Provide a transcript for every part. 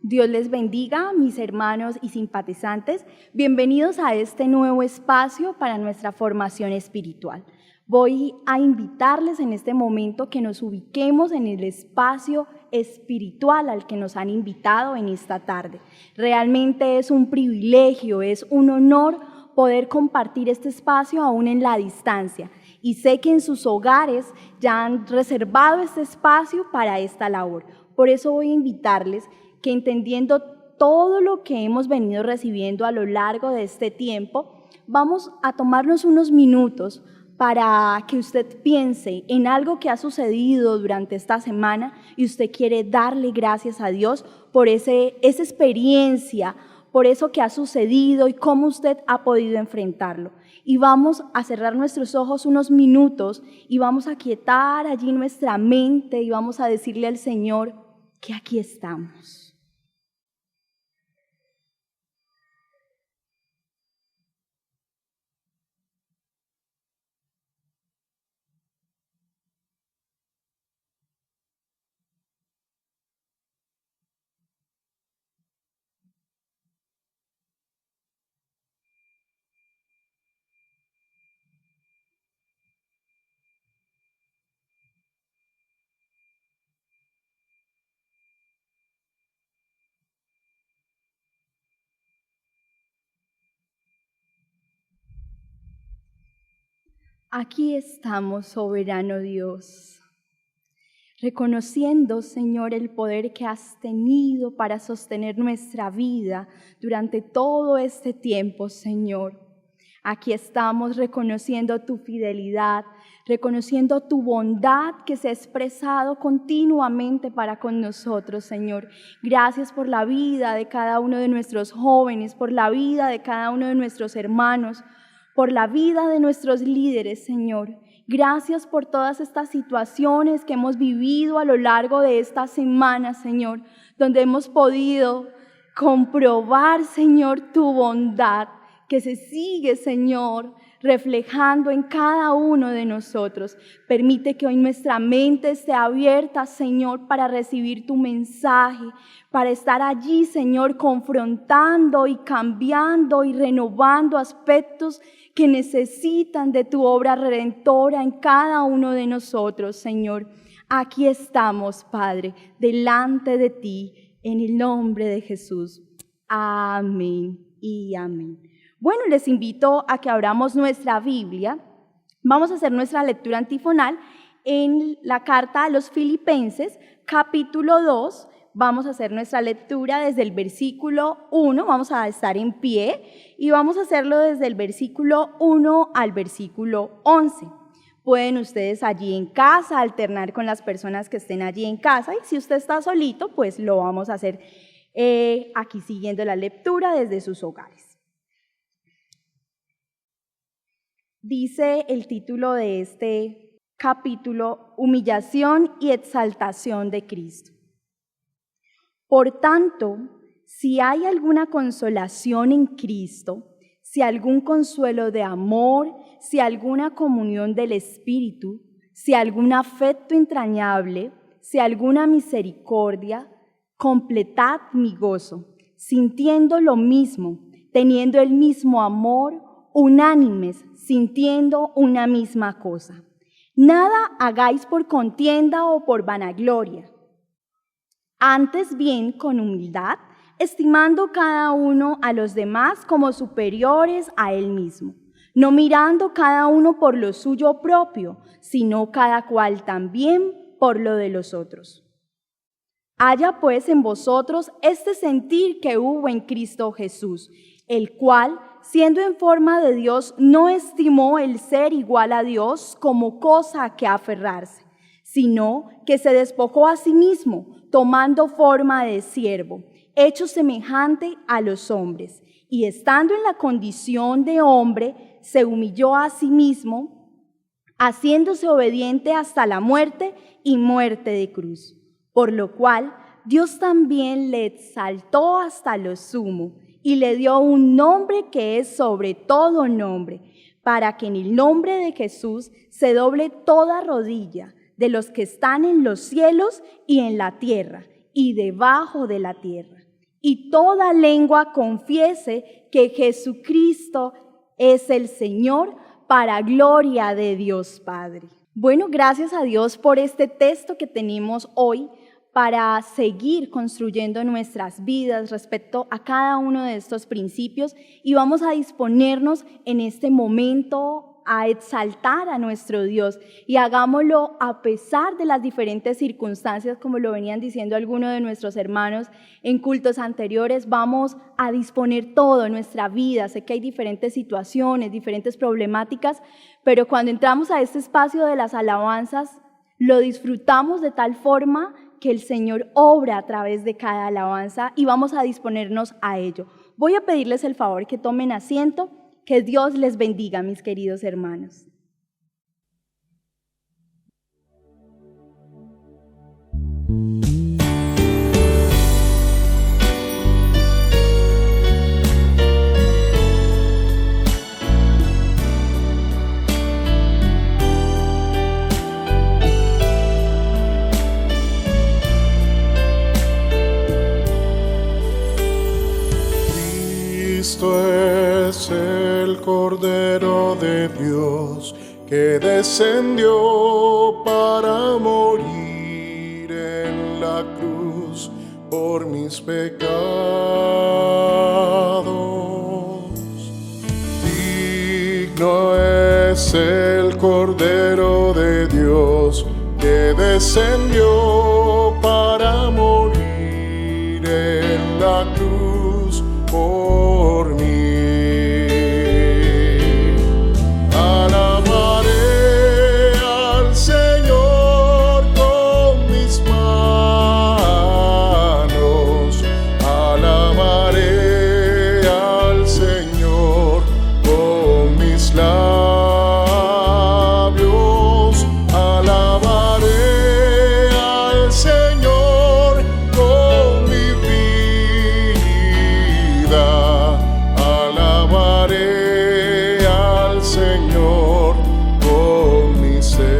Dios les bendiga, mis hermanos y simpatizantes. Bienvenidos a este nuevo espacio para nuestra formación espiritual. Voy a invitarles en este momento que nos ubiquemos en el espacio espiritual al que nos han invitado en esta tarde. Realmente es un privilegio, es un honor poder compartir este espacio aún en la distancia. Y sé que en sus hogares ya han reservado este espacio para esta labor. Por eso voy a invitarles que, entendiendo todo lo que hemos venido recibiendo a lo largo de este tiempo, vamos a tomarnos unos minutos para que usted piense en algo que ha sucedido durante esta semana y usted quiere darle gracias a Dios por esa experiencia, por eso que ha sucedido y cómo usted ha podido enfrentarlo. Y vamos a cerrar nuestros ojos unos minutos y vamos a quietar allí nuestra mente y vamos a decirle al Señor que aquí estamos. Aquí estamos, soberano Dios, reconociendo, Señor, el poder que has tenido para sostener nuestra vida durante todo este tiempo, Señor. Aquí estamos reconociendo tu fidelidad, reconociendo tu bondad que se ha expresado continuamente para con nosotros, Señor. Gracias por la vida de cada uno de nuestros jóvenes, por la vida de cada uno de nuestros hermanos, por la vida de nuestros líderes, Señor. Gracias por todas estas situaciones que hemos vivido a lo largo de esta semana, Señor, donde hemos podido comprobar, Señor, tu bondad, que se sigue, Señor, reflejando en cada uno de nosotros. Permite que hoy nuestra mente esté abierta, Señor, para recibir tu mensaje, para estar allí, Señor, confrontando y cambiando y renovando aspectos que necesitan de tu obra redentora en cada uno de nosotros, Señor. Aquí estamos, Padre, delante de ti, en el nombre de Jesús. Amén y amén. Bueno, les invito a que abramos nuestra Biblia. Vamos a hacer nuestra lectura antifonal en la carta a los Filipenses, capítulo 2. Vamos a hacer nuestra lectura desde el versículo 1, vamos a estar en pie y vamos a hacerlo desde el versículo 1 al versículo 11. Pueden ustedes allí en casa alternar con las personas que estén allí en casa y si usted está solito, pues lo vamos a hacer aquí siguiendo la lectura desde sus hogares. Dice el título de este capítulo, Humillación y exaltación de Cristo. Por tanto, si hay alguna consolación en Cristo, si algún consuelo de amor, si alguna comunión del Espíritu, si algún afecto entrañable, si alguna misericordia, completad mi gozo, sintiendo lo mismo, teniendo el mismo amor, unánimes, sintiendo una misma cosa. Nada hagáis por contienda o por vanagloria. Antes bien, con humildad, estimando cada uno a los demás como superiores a él mismo, no mirando cada uno por lo suyo propio, sino cada cual también por lo de los otros. Haya pues en vosotros este sentir que hubo en Cristo Jesús, el cual, siendo en forma de Dios, no estimó el ser igual a Dios como cosa a que aferrarse, sino que se despojó a sí mismo, tomando forma de siervo, hecho semejante a los hombres, y estando en la condición de hombre, se humilló a sí mismo, haciéndose obediente hasta la muerte y muerte de cruz. Por lo cual, Dios también le exaltó hasta lo sumo y le dio un nombre que es sobre todo nombre, para que en el nombre de Jesús se doble toda rodilla de los que están en los cielos y en la tierra y debajo de la tierra. Y toda lengua confiese que Jesucristo es el Señor, para gloria de Dios Padre. Bueno, gracias a Dios por este texto que tenemos hoy para seguir construyendo nuestras vidas respecto a cada uno de estos principios, y vamos a disponernos en este momento a exaltar a nuestro Dios, y hagámoslo a pesar de las diferentes circunstancias, como lo venían diciendo algunos de nuestros hermanos en cultos anteriores. Vamos a disponer todo nuestra vida. Sé que hay diferentes situaciones, diferentes problemáticas, pero cuando entramos a este espacio de las alabanzas, lo disfrutamos de tal forma que el Señor obra a través de cada alabanza, y vamos a disponernos a ello. Voy a pedirles el favor que tomen asiento. Que Dios les bendiga, mis queridos hermanos. Cristo es el Cordero de Dios que descendió para morir en la cruz por mis pecados. Digno es el Cordero de Dios que descendió para morir en la cruz por mí. Alabaré al Señor con mis manos, alabaré al Señor con mis labios, alabaré al Señor con mi vida, alabaré al Señor con mi ser.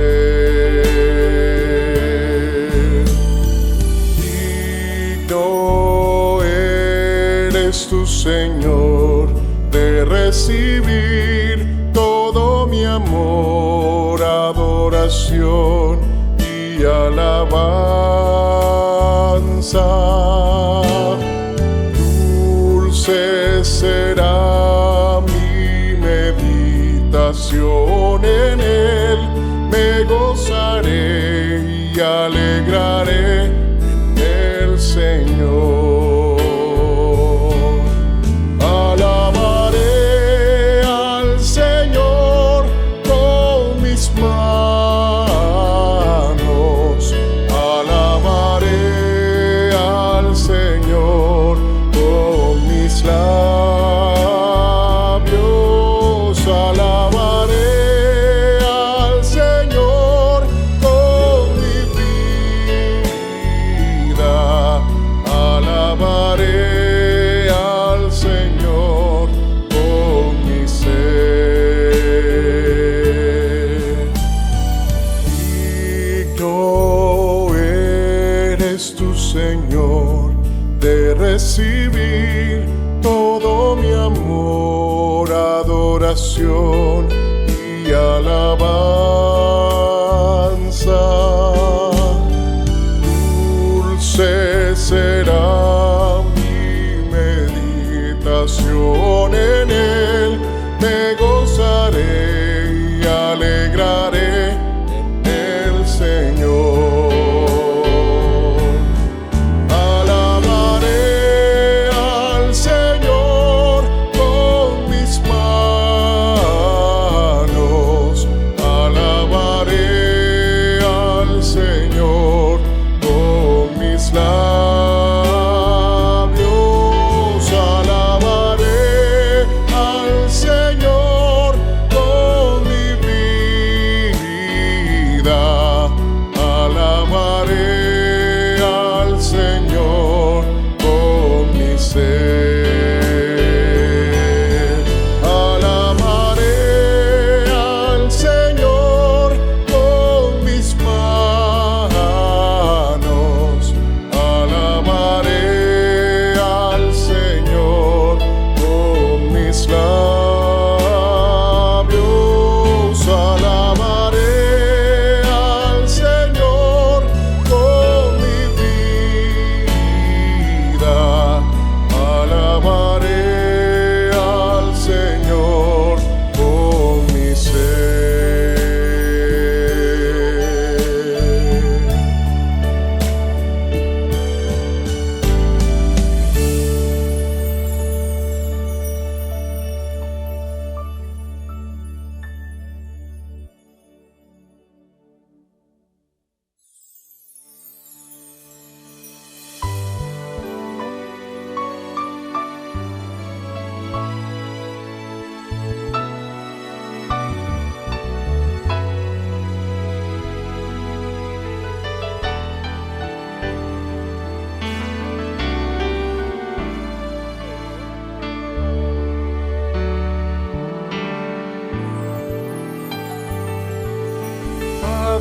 Digno eres tú, Señor, de recibir todo mi amor, adoración y alabanza. Dulce será mi meditación en Él, me gozaré y alegraré en el Señor. Alabaré al Señor con mis manos, alabaré al Señor con mis labios, alabaré al Señor con mi vida, alabaré al Señor con mi ser. Digno eres tú, Señor, de recibir todo mi amor, adoración y alabanza. Dulce será mi meditación en Él, me gozaré y alegraré en el Señor. Alabaré al Señor con mis manos, alabaré al Señor con mis labios, alabaré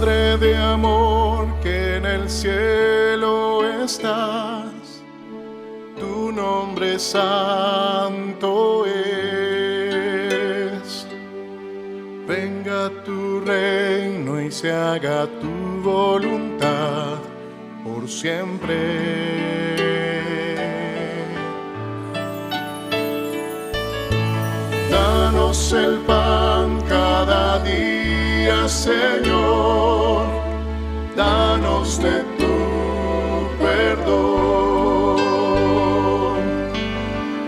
Padre de amor que en el cielo estás, tu nombre santo es. Venga tu reino y se haga tu voluntad por siempre. Danos el pan cada día, Señor, danos de tu perdón,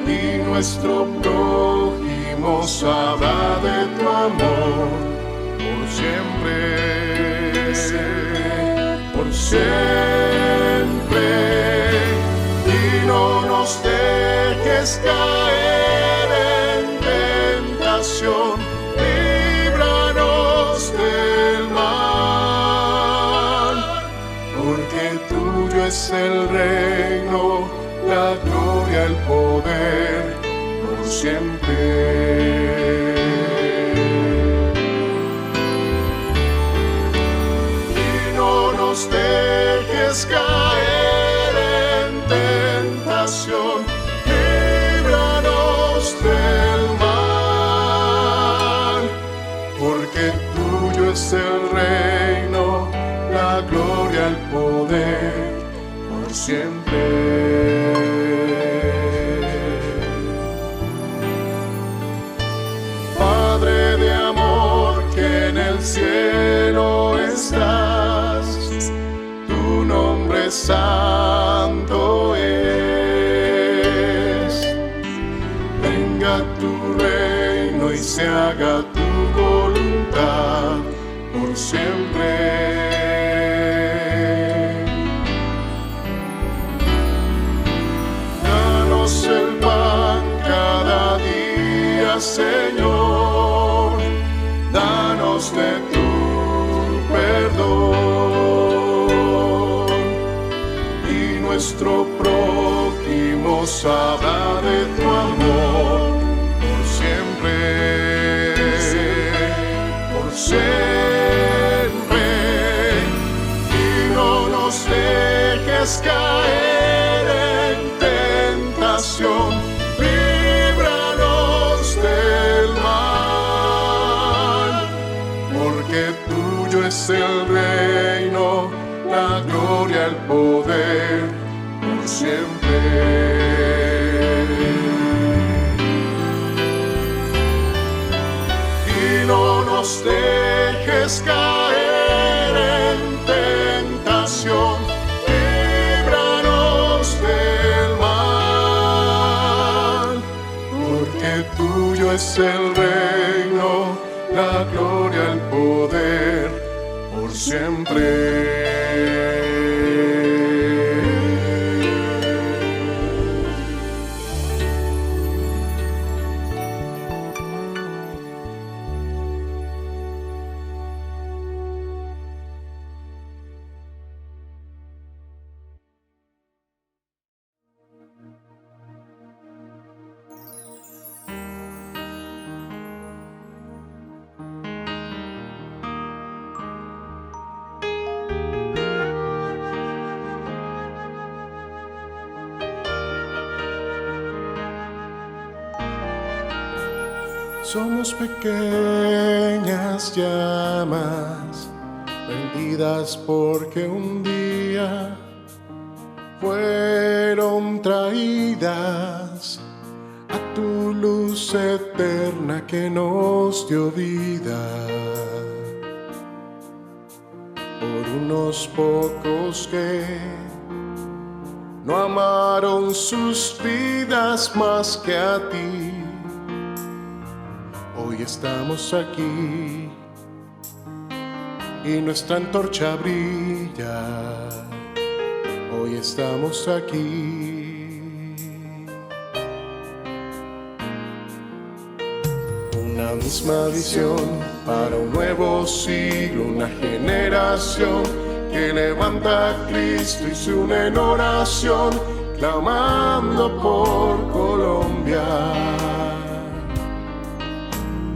y nuestro prójimo sabrá de tu amor por siempre, por siempre. Y no nos dejes caer en tentación, líbranos del mal, porque tuyo es el reino, la gloria, el poder, por siempre. Y no nos dejes caer en tentación, líbranos del mal, porque tuyo es el reino, la gloria, el poder, por siempre. Padre de amor que en el cielo estás, tu nombre santo es. Venga tu reino y se haga tu voluntad por siempre. Danos el pan cada día, Señor, danos de tu perdón, y nuestro prójimo sabrá de tu amor por siempre, por siempre. Y no nos dejes caer en tentación, líbranos del mal, porque tuyo es el reino, la gloria, el poder, por siempre. Y no nos dejes caer en tentación, líbranos del mal, porque tuyo es el reino, la gloria, el poder, por siempre. Somos pequeñas llamas, prendidas porque un día fueron traídas a tu luz eterna que nos dio vida. Por unos pocos que no amaron sus vidas más que a ti, hoy estamos aquí y nuestra antorcha brilla. Hoy estamos aquí. Una misma visión para un nuevo siglo, una generación que levanta a Cristo y se une en oración, clamando por Colombia.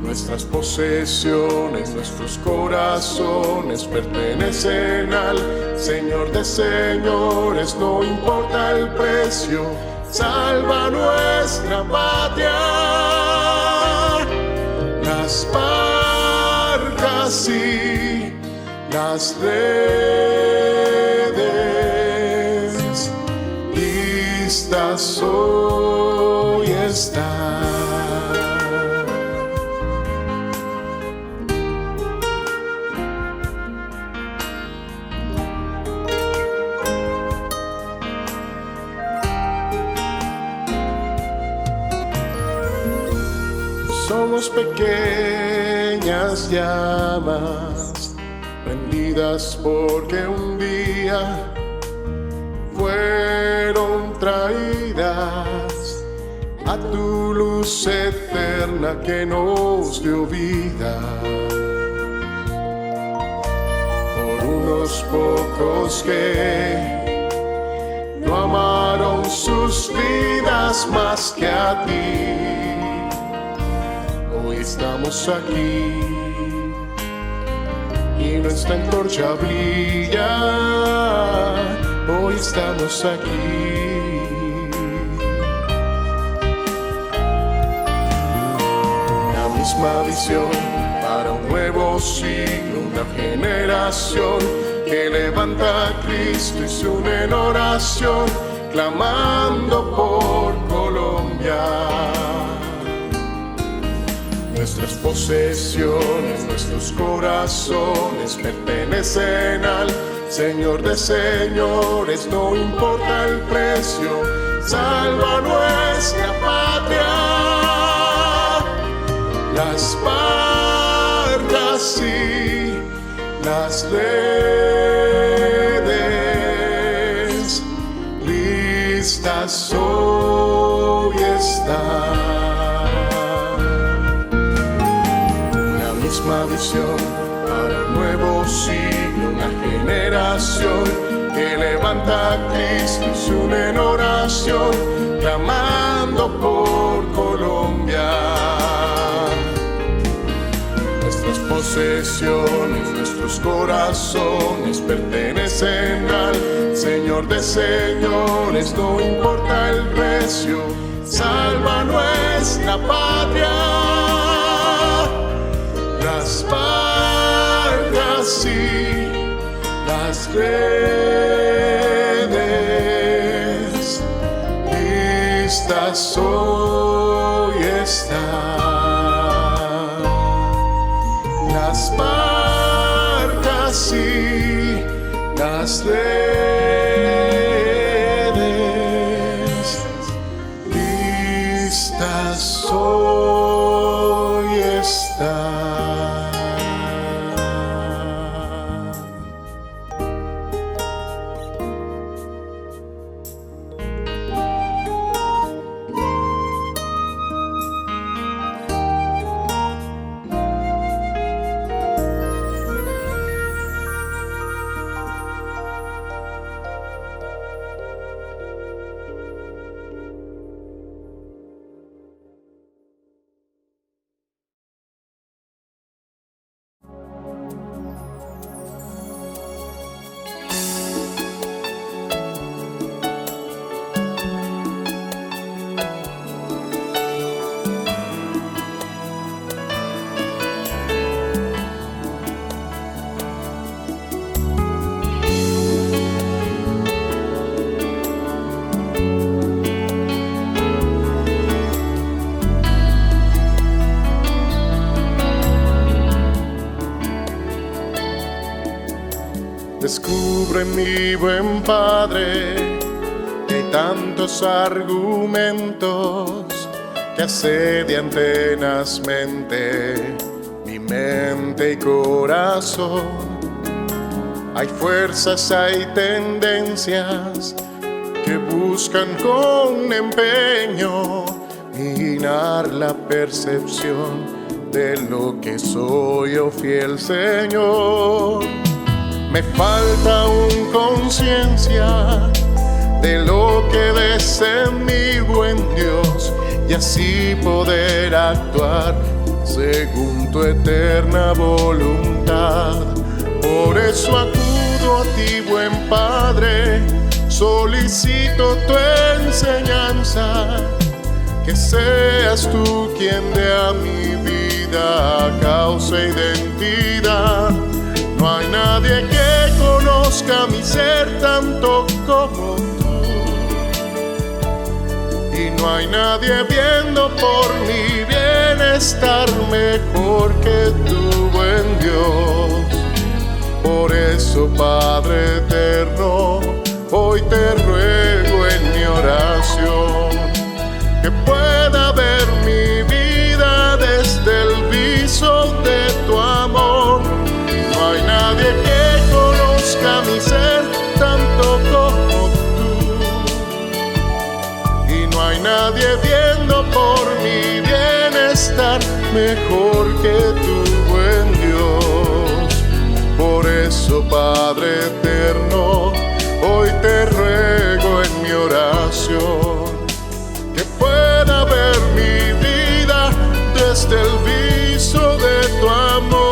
Nuestras posesiones, nuestros corazones pertenecen al Señor de señores, no importa el precio, salva nuestra patria. Las barcas y las redes listas hoy están. Somos pequeñas llamas prendidas porque un día fueron traídas a tu luz eterna que nos dio vida. Por unos pocos que no amaron sus vidas más que a ti. Hoy estamos aquí y nuestra antorcha brilla. Hoy estamos aquí. La misma visión para un nuevo siglo, una generación que levanta a Cristo y se une en oración, clamando por Colombia. Nuestras posesiones, nuestros corazones pertenecen al Señor de señores, no importa el precio, salva nuestra patria. Las barcas y las redes listas hoy están. Misma visión para un nuevo siglo, una generación que levanta a Cristo y se une en oración, clamando por Colombia. Nuestras posesiones, nuestros corazones pertenecen al Señor de señores, no importa el precio, salva nuestra patria. Las barcas y las redes listas hoy están. Las barcas y las redes listas hoy están. Descubre, mi buen Padre, que hay tantos argumentos que asedian tenazmente mi mente y corazón. Hay fuerzas, hay tendencias que buscan con empeño minar la percepción de lo que soy, oh fiel Señor. Me falta aún conciencia de lo que desea mi buen Dios y así poder actuar según tu eterna voluntad. Por eso acudo a ti, buen Padre, solicito tu enseñanza, que seas tú quien dé a mi vida causa e identidad. No hay nadie que conozca mi ser tanto como tú, y no hay nadie viendo por mi bienestar mejor que tu buen Dios. Por eso, Padre eterno, hoy te ruego en mi oración que pueda ver mi vida desde el viso de tu amor. No hay nadie que conozca mi ser tanto como tú, y no hay nadie viendo por mi bienestar mejor que tu buen Dios. Por eso, Padre eterno, hoy te ruego en mi oración que pueda ver mi vida desde el viso de tu amor.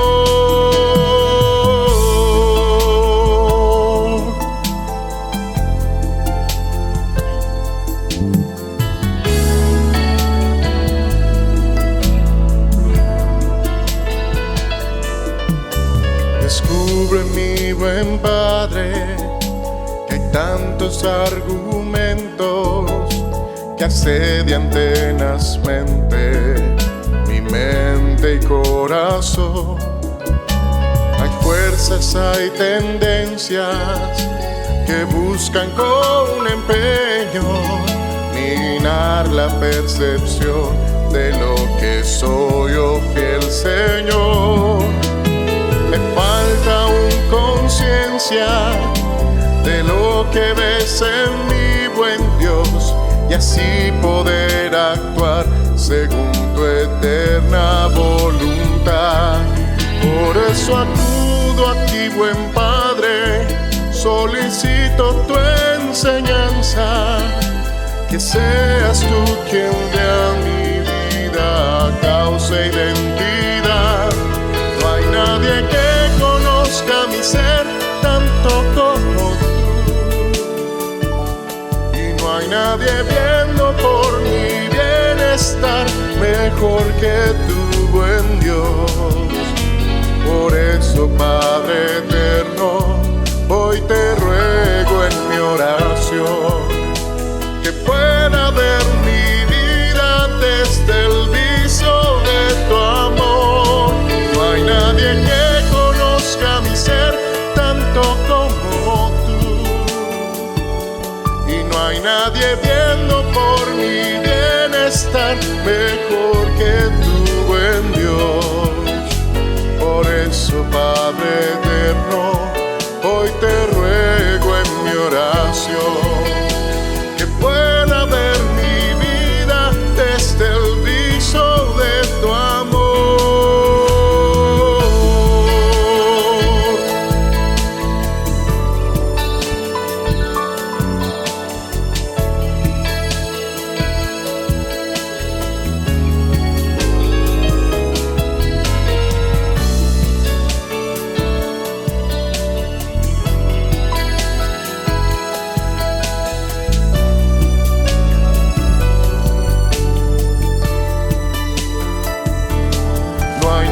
Descubre, mi buen Padre, que hay tantos argumentos que asedian tenazmente mi mente y corazón. Hay fuerzas, hay tendencias que buscan con empeño minar la percepción de lo que soy, oh fiel Señor. Me falta aún conciencia de lo que ves en mi buen Dios, y así poder actuar según tu eterna voluntad. Por eso acudo a ti, buen Padre, solicito tu enseñanza, que seas tú quien dé a mi vida causa e identidad. No hay nadie que conozca mi ser tanto como tú, y no hay nadie viendo por mi bienestar mejor que tu buen Dios. Por eso, Padre eterno, hoy te ruego en mi oración que pueda ver mi vida desde el viso de tu amor. No hay nadie que conozca mi ser tanto como tú, y no hay nadie viendo por mi bienestar mejor que tu buen Dios. Por eso, Padre eterno, hoy te ruego en mi oración que pueda ver mi vida desde el viso de tu amor.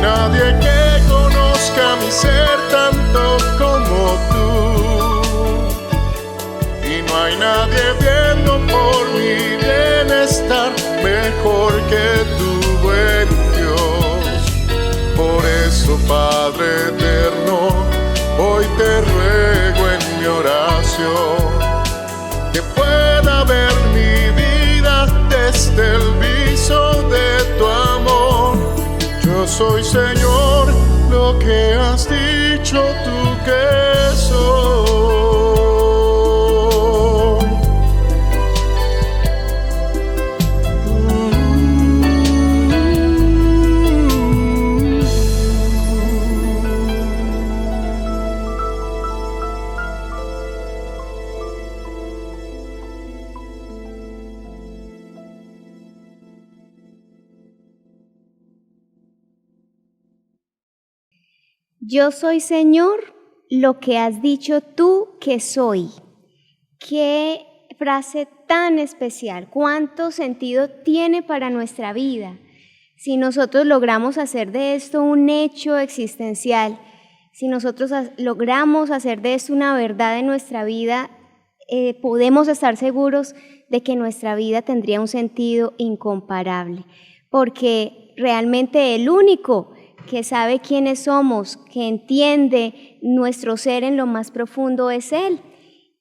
Nadie que conozca mi ser tanto como tú, y no hay nadie viendo por mi bienestar mejor que tu buen Dios. Por eso, Padre eterno, hoy te ruego en mi oración que pueda ver mi vida desde el viso de tu amor. Yo soy, Señor, lo que has dicho tú que soy. Yo soy, Señor, lo que has dicho tú que soy. Qué frase tan especial, cuánto sentido tiene para nuestra vida. Si nosotros logramos hacer de esto un hecho existencial, si nosotros logramos hacer de esto una verdad en nuestra vida, podemos estar seguros de que nuestra vida tendría un sentido incomparable, porque realmente el único que sabe quiénes somos, que entiende nuestro ser en lo más profundo es Él.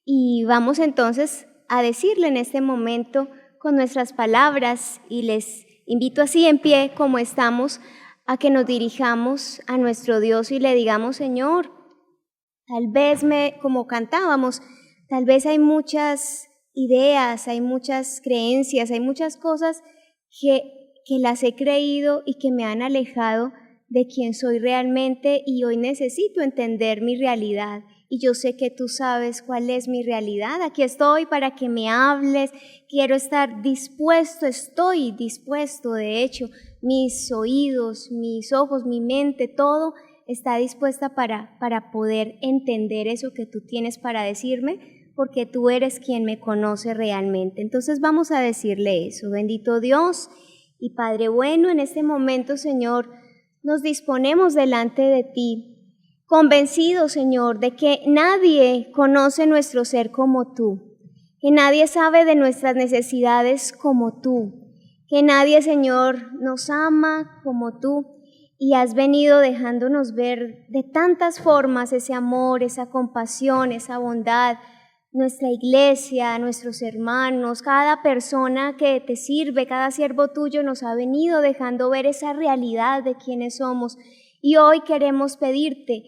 Y vamos entonces a decirle en este momento con nuestras palabras, y les invito así en pie como estamos, a que nos dirijamos a nuestro Dios y le digamos: Señor, tal vez como cantábamos, tal vez hay muchas ideas, hay muchas creencias, hay muchas cosas que las he creído y que me han alejado de quién soy realmente, y hoy necesito entender mi realidad. Y yo sé que tú sabes cuál es mi realidad. Aquí estoy para que me hables. Quiero estar dispuesto, estoy dispuesto. De hecho, mis oídos, mis ojos, mi mente, todo está dispuesta para poder entender eso que tú tienes para decirme, porque tú eres quien me conoce realmente. Entonces vamos a decirle eso. Bendito Dios y Padre bueno, en este momento, Señor, nos disponemos delante de ti, convencidos, Señor, de que nadie conoce nuestro ser como tú, que nadie sabe de nuestras necesidades como tú, que nadie, Señor, nos ama como tú, y has venido dejándonos ver de tantas formas ese amor, esa compasión, esa bondad. Nuestra iglesia, nuestros hermanos, cada persona que te sirve, cada siervo tuyo nos ha venido dejando ver esa realidad de quiénes somos. Y hoy queremos pedirte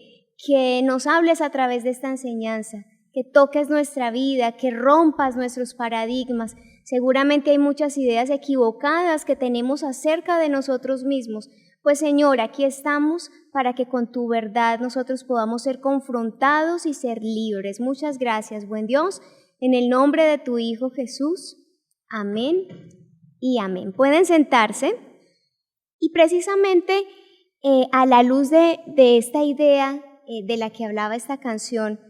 que nos hables a través de esta enseñanza, que toques nuestra vida, que rompas nuestros paradigmas. Seguramente hay muchas ideas equivocadas que tenemos acerca de nosotros mismos. Pues Señor, aquí estamos para que con tu verdad nosotros podamos ser confrontados y ser libres. Muchas gracias, buen Dios, en el nombre de tu Hijo Jesús. Amén y amén. Pueden sentarse, y precisamente a la luz de esta idea de la que hablaba esta canción,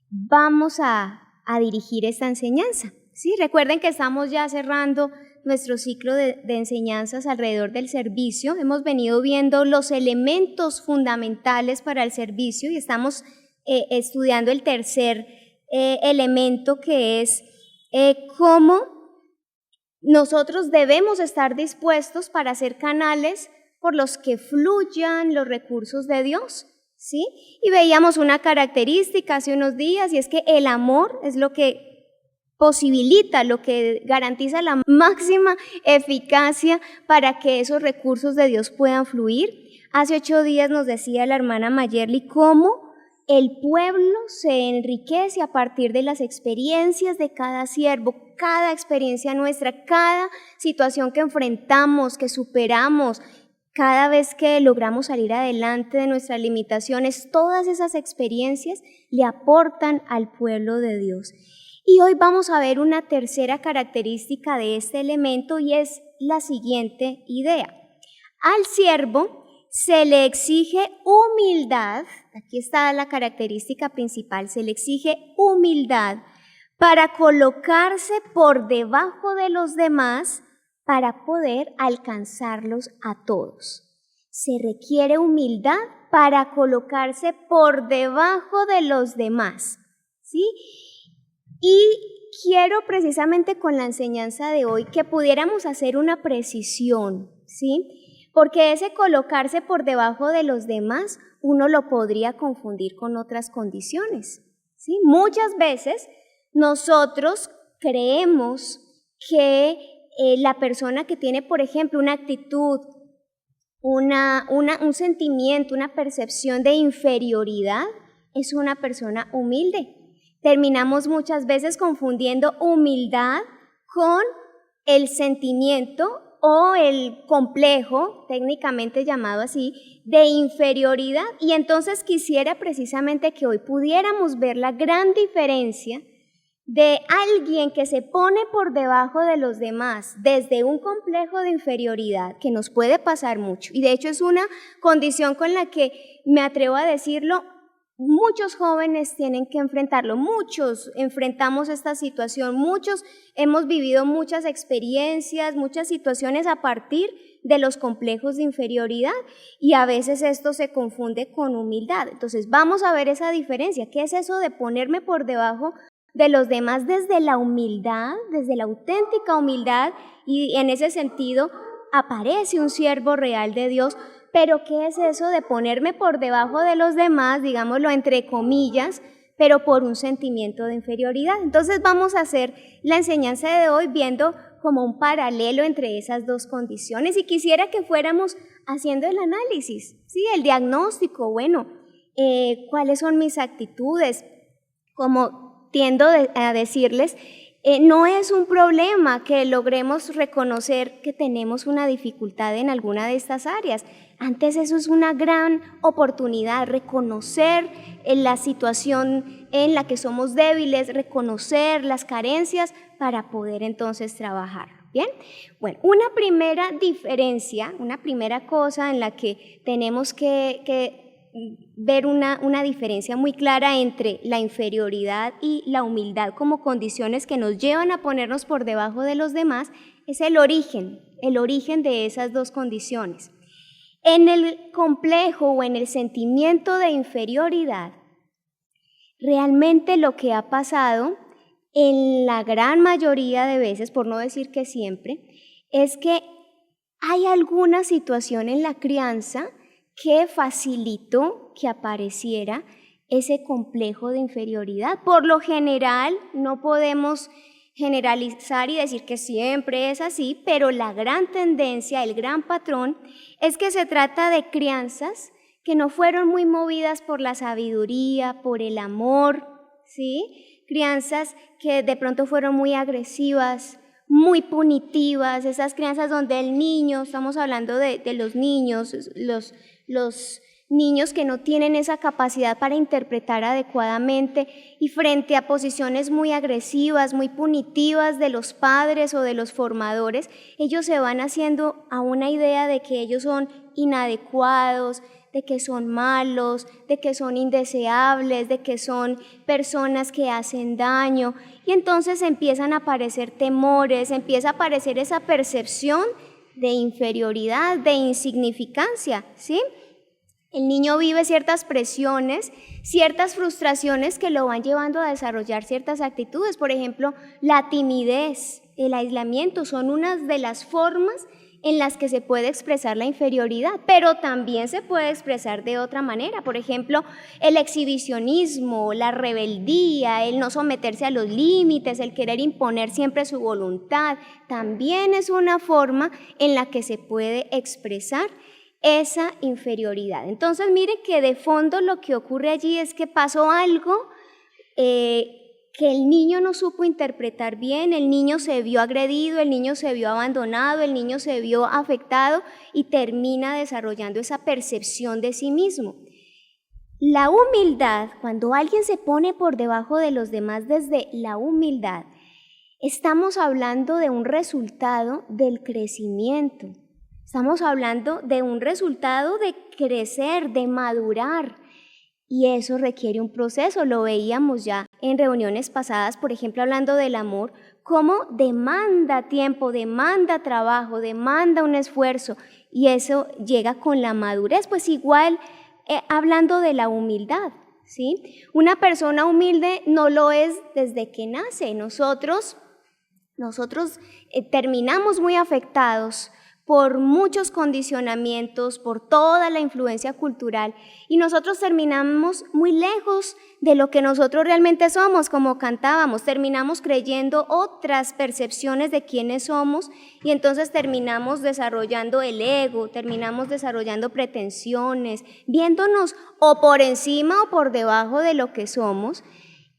vamos a dirigir esta enseñanza. ¿Sí? Recuerden que estamos ya cerrando nuestro ciclo de enseñanzas alrededor del servicio. Hemos venido viendo los elementos fundamentales para el servicio y estamos estudiando el tercer elemento, que es cómo nosotros debemos estar dispuestos para ser canales por los que fluyan los recursos de Dios, ¿sí? Y veíamos una característica hace unos días, y es que el amor es lo que posibilita, lo que garantiza la máxima eficacia para que esos recursos de Dios puedan fluir. Hace 8 días nos decía la hermana Mayerly cómo el pueblo se enriquece a partir de las experiencias de cada siervo, cada experiencia nuestra, cada situación que enfrentamos, que superamos, cada vez que logramos salir adelante de nuestras limitaciones. Todas esas experiencias le aportan al pueblo de Dios. Y hoy vamos a ver una tercera característica de este elemento, y es la siguiente idea. Al siervo se le exige humildad, aquí está la característica principal, se le exige humildad para colocarse por debajo de los demás para poder alcanzarlos a todos. Se requiere humildad para colocarse por debajo de los demás, ¿sí? Y quiero precisamente con la enseñanza de hoy que pudiéramos hacer una precisión, ¿sí? Porque ese colocarse por debajo de los demás uno lo podría confundir con otras condiciones, ¿sí? Muchas veces nosotros creemos que la persona que tiene, por ejemplo, una actitud, un sentimiento, una percepción de inferioridad, es una persona humilde. Terminamos muchas veces confundiendo humildad con el sentimiento o el complejo, técnicamente llamado así, de inferioridad. Y entonces quisiera precisamente que hoy pudiéramos ver la gran diferencia de alguien que se pone por debajo de los demás desde un complejo de inferioridad, que nos puede pasar mucho, y de hecho es una condición con la que, me atrevo a decirlo, muchos jóvenes tienen que enfrentarlo, muchos enfrentamos esta situación, muchos hemos vivido muchas experiencias, muchas situaciones a partir de los complejos de inferioridad, y a veces esto se confunde con humildad. Entonces vamos a ver esa diferencia. ¿Qué es eso de ponerme por debajo de los demás desde la humildad, desde la auténtica humildad? Y en ese sentido aparece un siervo real de Dios. Pero ¿qué es eso de ponerme por debajo de los demás, digámoslo entre comillas, pero por un sentimiento de inferioridad? Entonces vamos a hacer la enseñanza de hoy viendo como un paralelo entre esas dos condiciones, y quisiera que fuéramos haciendo el análisis, ¿sí? El diagnóstico, bueno, ¿cuáles son mis actitudes? Como tiendo a decirles, no es un problema que logremos reconocer que tenemos una dificultad en alguna de estas áreas. Antes eso es una gran oportunidad, reconocer la situación en la que somos débiles, reconocer las carencias para poder entonces trabajar. ¿Bien? Bueno, una primera diferencia, una primera cosa en la que tenemos que ver una diferencia muy clara entre la inferioridad y la humildad como condiciones que nos llevan a ponernos por debajo de los demás, es el origen de esas dos condiciones. En el complejo o en el sentimiento de inferioridad, realmente lo que ha pasado en la gran mayoría de veces, por no decir que siempre, es que hay alguna situación en la crianza que facilitó que apareciera ese complejo de inferioridad. Por lo general, no podemos generalizar y decir que siempre es así, pero la gran tendencia, el gran patrón, es que se trata de crianzas que no fueron muy movidas por la sabiduría, por el amor, ¿sí? Crianzas que de pronto fueron muy agresivas, muy punitivas, esas crianzas donde el niño, estamos hablando de los niños, los niños que no tienen esa capacidad para interpretar adecuadamente, y frente a posiciones muy agresivas, muy punitivas de los padres o de los formadores, ellos se van haciendo a una idea de que ellos son inadecuados, de que son malos, de que son indeseables, de que son personas que hacen daño, y entonces empiezan a aparecer temores, empieza a aparecer esa percepción de inferioridad, de insignificancia, ¿sí? El niño vive ciertas presiones, ciertas frustraciones que lo van llevando a desarrollar ciertas actitudes. Por ejemplo, la timidez, el aislamiento son unas de las formas en las que se puede expresar la inferioridad, pero también se puede expresar de otra manera. Por ejemplo, el exhibicionismo, la rebeldía, el no someterse a los límites, el querer imponer siempre su voluntad, también es una forma en la que se puede expresar esa inferioridad. Entonces, mire que de fondo lo que ocurre allí es que pasó algo que el niño no supo interpretar bien, el niño se vio agredido, el niño se vio abandonado, el niño se vio afectado y termina desarrollando esa percepción de sí mismo. La humildad, cuando alguien se pone por debajo de los demás desde la humildad, estamos hablando de un resultado del crecimiento. Estamos hablando de un resultado de crecer, de madurar, y eso requiere un proceso. Lo veíamos ya en reuniones pasadas, por ejemplo, hablando del amor, cómo demanda tiempo, demanda trabajo, demanda un esfuerzo, y eso llega con la madurez. Pues igual hablando de la humildad, ¿sí? Una persona humilde no lo es desde que nace. Nosotros terminamos muy afectados por muchos condicionamientos, por toda la influencia cultural, y nosotros terminamos muy lejos de lo que nosotros realmente somos, como cantábamos, terminamos creyendo otras percepciones de quiénes somos, y entonces terminamos desarrollando el ego, terminamos desarrollando pretensiones, viéndonos o por encima o por debajo de lo que somos,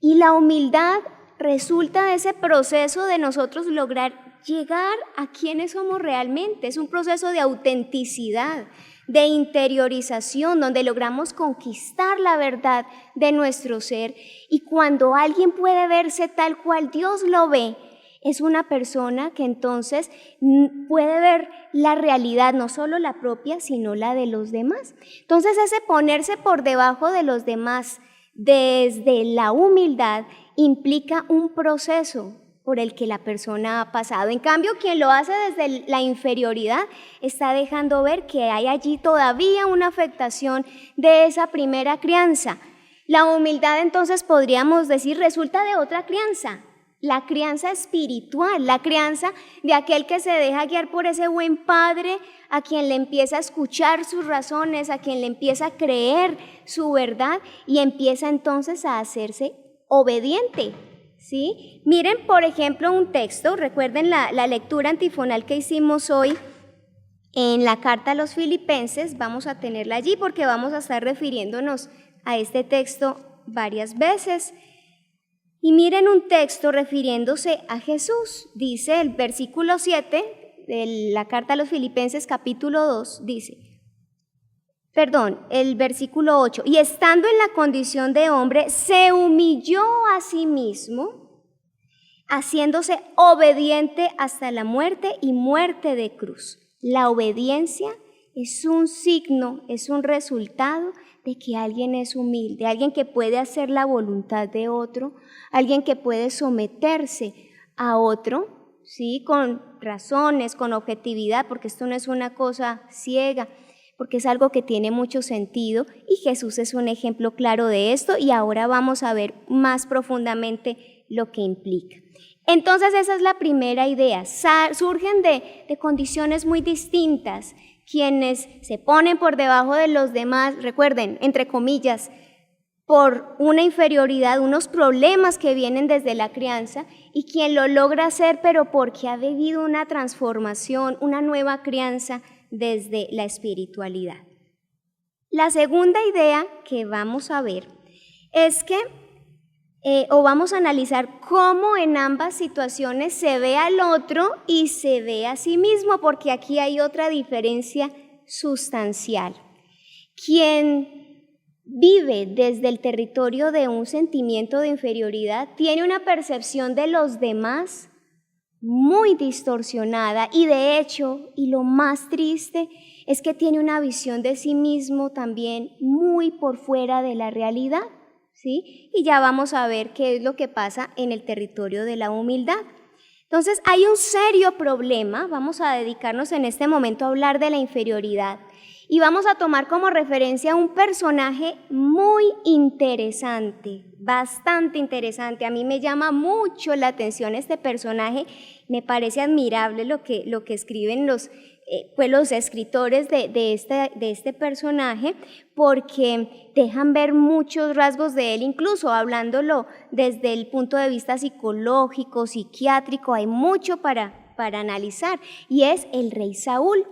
y la humildad resulta de ese proceso de nosotros lograr llegar a quienes somos realmente. Es un proceso de autenticidad, de interiorización, donde logramos conquistar la verdad de nuestro ser. Y cuando alguien puede verse tal cual Dios lo ve, es una persona que entonces puede ver la realidad, no solo la propia, sino la de los demás. Entonces ese ponerse por debajo de los demás desde la humildad implica un proceso por el que la persona ha pasado. En cambio, quien lo hace desde la inferioridad está dejando ver que hay allí todavía una afectación de esa primera crianza. La humildad, entonces, podríamos decir, resulta de otra crianza, la crianza espiritual, la crianza de aquel que se deja guiar por ese buen padre, a quien le empieza a escuchar sus razones, a quien le empieza a creer su verdad y empieza entonces a hacerse obediente. ¿Sí? Miren, por ejemplo, un texto, recuerden la lectura antifonal que hicimos hoy en la carta a los Filipenses, vamos a tenerla allí porque vamos a estar refiriéndonos a este texto varias veces. Y miren un texto refiriéndose a Jesús, dice el versículo 7 de la carta a los Filipenses capítulo 2, el versículo 8, y estando en la condición de hombre, se humilló a sí mismo, haciéndose obediente hasta la muerte y muerte de cruz. La obediencia es un signo, es un resultado de que alguien es humilde, alguien que puede hacer la voluntad de otro, alguien que puede someterse a otro, ¿sí? Con razones, con objetividad, porque esto no es una cosa ciega, porque es algo que tiene mucho sentido y Jesús es un ejemplo claro de esto y ahora vamos a ver más profundamente lo que implica. Entonces esa es la primera idea, surgen de condiciones muy distintas, quienes se ponen por debajo de los demás, recuerden, entre comillas, por una inferioridad, unos problemas que vienen desde la crianza y quien lo logra hacer pero porque ha vivido una transformación, una nueva crianza desde la espiritualidad. La segunda idea que vamos a ver es que, vamos a analizar cómo en ambas situaciones se ve al otro y se ve a sí mismo, porque aquí hay otra diferencia sustancial. Quien vive desde el territorio de un sentimiento de inferioridad tiene una percepción de los demás muy distorsionada y de hecho, y lo más triste, es que tiene una visión de sí mismo también muy por fuera de la realidad, ¿sí? Y ya vamos a ver qué es lo que pasa en el territorio de la humildad. Entonces, hay un serio problema, vamos a dedicarnos en este momento a hablar de la inferioridad y vamos a tomar como referencia un personaje muy interesante, bastante interesante. A mí me llama mucho la atención este personaje, me parece admirable lo que escriben los escritores de este personaje, porque dejan ver muchos rasgos de él, incluso hablándolo desde el punto de vista psicológico, psiquiátrico, hay mucho para analizar, y es el rey Saúl.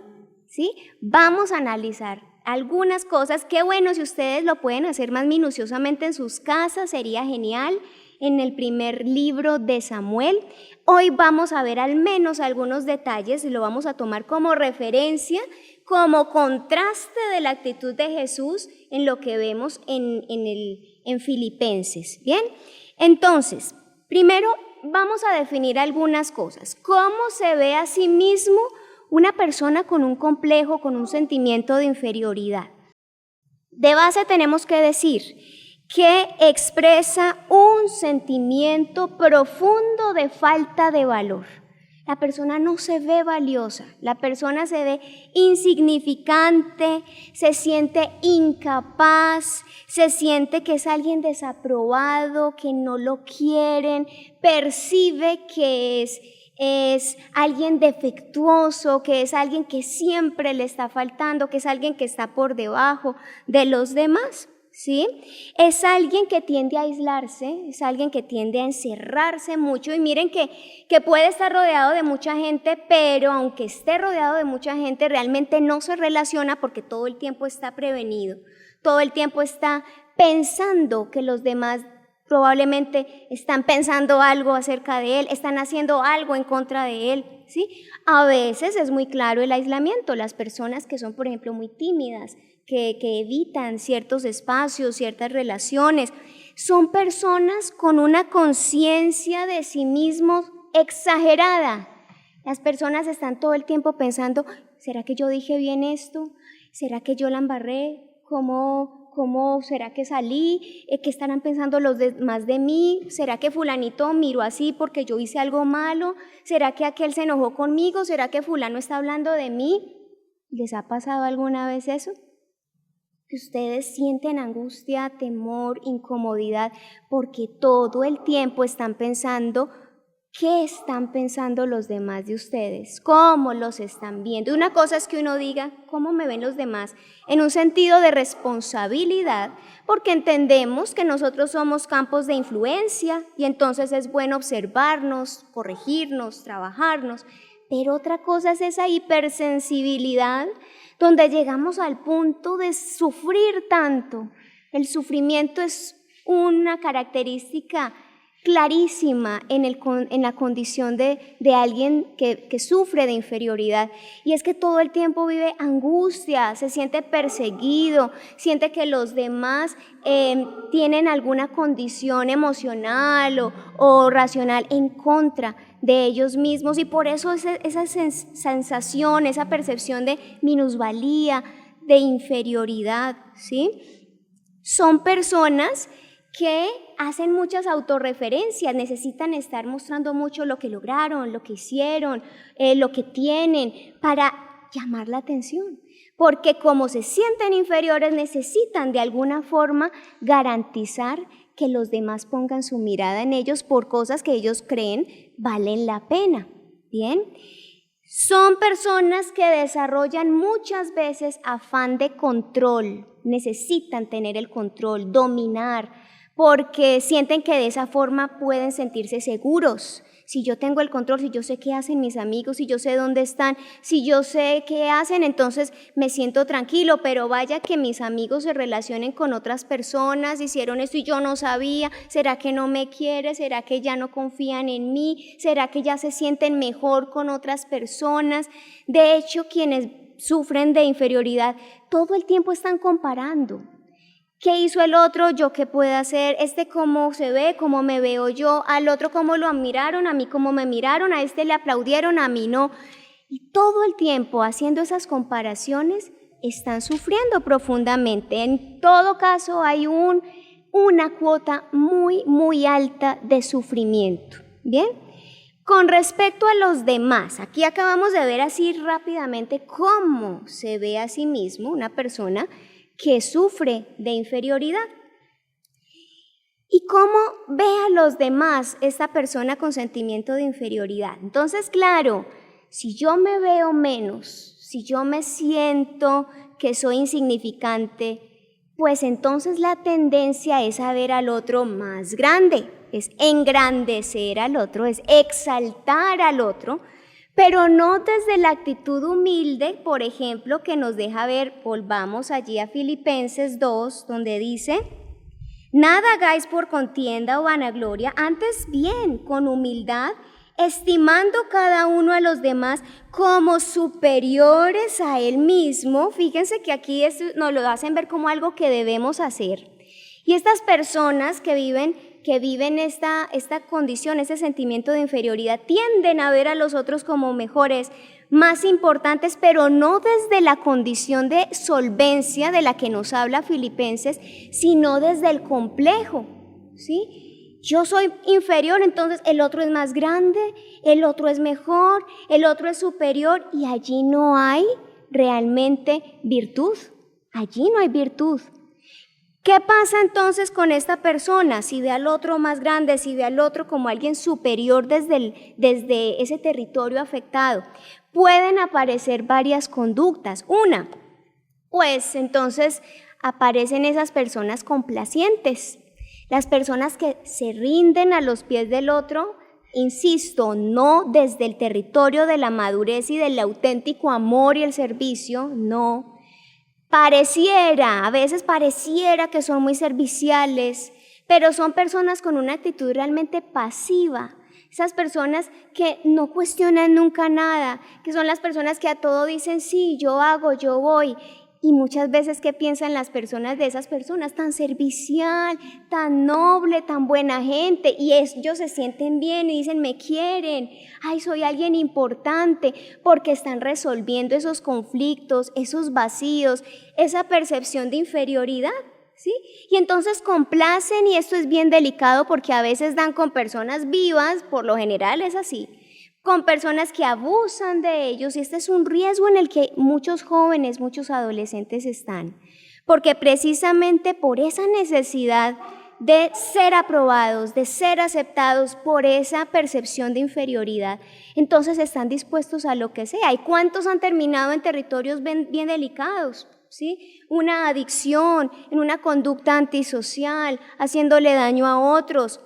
¿Sí? Vamos a analizar algunas cosas. Qué bueno si ustedes lo pueden hacer más minuciosamente en sus casas, sería genial, en el primer libro de Samuel. Hoy vamos a ver al menos algunos detalles y lo vamos a tomar como referencia, como contraste de la actitud de Jesús en lo que vemos en Filipenses. Bien, entonces, primero vamos a definir algunas cosas. ¿Cómo se ve a sí mismo una persona con un complejo, con un sentimiento de inferioridad? De base tenemos que decir que expresa un sentimiento profundo de falta de valor. La persona no se ve valiosa, la persona se ve insignificante, se siente incapaz, se siente que es alguien desaprobado, que no lo quieren, percibe que es alguien defectuoso, que es alguien que siempre le está faltando, que es alguien que está por debajo de los demás, ¿sí? Es alguien que tiende a aislarse, es alguien que tiende a encerrarse mucho, y miren que puede estar rodeado de mucha gente, pero aunque esté rodeado de mucha gente, realmente no se relaciona porque todo el tiempo está prevenido, todo el tiempo está pensando que los demás probablemente están pensando algo acerca de él, están haciendo algo en contra de él, ¿sí? A veces es muy claro el aislamiento, las personas que son, por ejemplo, muy tímidas, que evitan ciertos espacios, ciertas relaciones, son personas con una conciencia de sí mismos exagerada. Las personas están todo el tiempo pensando, ¿será que yo dije bien esto? ¿Será que yo la embarré? ¿Cómo será que salí? ¿Qué estarán pensando los demás de mí? ¿Será que fulanito miró así porque yo hice algo malo? ¿Será que aquel se enojó conmigo? ¿Será que fulano está hablando de mí? ¿Les ha pasado alguna vez eso? Que ustedes sienten angustia, temor, incomodidad, porque todo el tiempo están pensando qué están pensando los demás de ustedes, cómo los están viendo. Una cosa es que uno diga cómo me ven los demás en un sentido de responsabilidad, porque entendemos que nosotros somos campos de influencia y entonces es bueno observarnos, corregirnos, trabajarnos, pero otra cosa es esa hipersensibilidad donde llegamos al punto de sufrir tanto. El sufrimiento es una característica clarísima en la condición de alguien que sufre de inferioridad, y es que todo el tiempo vive angustia, se siente perseguido, siente que los demás tienen alguna condición emocional o racional en contra de ellos mismos, y por eso esa sensación, esa percepción de minusvalía, de inferioridad, ¿sí? Son personas que hacen muchas autorreferencias, necesitan estar mostrando mucho lo que lograron, lo que hicieron, lo que tienen, para llamar la atención. Porque como se sienten inferiores, necesitan de alguna forma garantizar que los demás pongan su mirada en ellos por cosas que ellos creen valen la pena. ¿Bien? Son personas que desarrollan muchas veces afán de control, necesitan tener el control, dominar, porque sienten que de esa forma pueden sentirse seguros. Si yo tengo el control, si yo sé qué hacen mis amigos, si yo sé dónde están, si yo sé qué hacen, entonces me siento tranquilo, pero vaya que mis amigos se relacionen con otras personas, hicieron esto y yo no sabía, ¿será que no me quiere? ¿Será que ya no confían en mí? ¿Será que ya se sienten mejor con otras personas? De hecho, quienes sufren de inferioridad todo el tiempo están comparando. ¿Qué hizo el otro? ¿Yo qué puedo hacer? ¿Cómo se ve? ¿Cómo me veo yo? ¿Al otro cómo lo admiraron? ¿A mí cómo me miraron? ¿A le aplaudieron? ¿A mí no? Y todo el tiempo haciendo esas comparaciones están sufriendo profundamente. En todo caso hay una cuota muy, muy alta de sufrimiento. ¿Bien? Con respecto a los demás, aquí acabamos de ver así rápidamente cómo se ve a sí mismo una persona que sufre de inferioridad. ¿Y cómo ve a los demás esta persona con sentimiento de inferioridad? Entonces, claro, si yo me veo menos, si yo me siento que soy insignificante, pues entonces la tendencia es a ver al otro más grande, es engrandecer al otro, es exaltar al otro, pero no desde la actitud humilde, por ejemplo, que nos deja ver, volvamos allí a Filipenses 2, donde dice: nada hagáis por contienda o vanagloria, antes bien, con humildad, estimando cada uno a los demás como superiores a él mismo. Fíjense que aquí nos lo hacen ver como algo que debemos hacer. Y estas personas que viven esta condición, este sentimiento de inferioridad, tienden a ver a los otros como mejores, más importantes, pero no desde la condición de solvencia de la que nos habla Filipenses, sino desde el complejo, ¿sí? Yo soy inferior, entonces el otro es más grande, el otro es mejor, el otro es superior, y allí no hay realmente virtud, allí no hay virtud. ¿Qué pasa entonces con esta persona? Si ve al otro más grande, si ve al otro como alguien superior desde ese territorio afectado, pueden aparecer varias conductas. Una, pues entonces aparecen esas personas complacientes, las personas que se rinden a los pies del otro, insisto, no desde el territorio de la madurez y del auténtico amor y el servicio, no. A veces pareciera que son muy serviciales, pero son personas con una actitud realmente pasiva, Esas personas que no cuestionan nunca nada, que son las personas que a todo dicen sí, yo hago, yo voy. Y muchas veces, ¿qué piensan las personas de esas personas? Tan servicial, tan noble, tan buena gente. Y ellos se sienten bien y dicen, me quieren. Ay, soy alguien importante, porque están resolviendo esos conflictos, esos vacíos, esa percepción de inferioridad, ¿sí? Y entonces complacen, y esto es bien delicado porque a veces dan con personas vivas, por lo general es así, con personas que abusan de ellos, y este es un riesgo en el que muchos jóvenes, muchos adolescentes están, porque precisamente por esa necesidad de ser aprobados, de ser aceptados, por esa percepción de inferioridad, entonces están dispuestos a lo que sea. ¿Y cuántos han terminado en territorios bien delicados? ¿Sí? Una adicción, en una conducta antisocial, haciéndole daño a otros,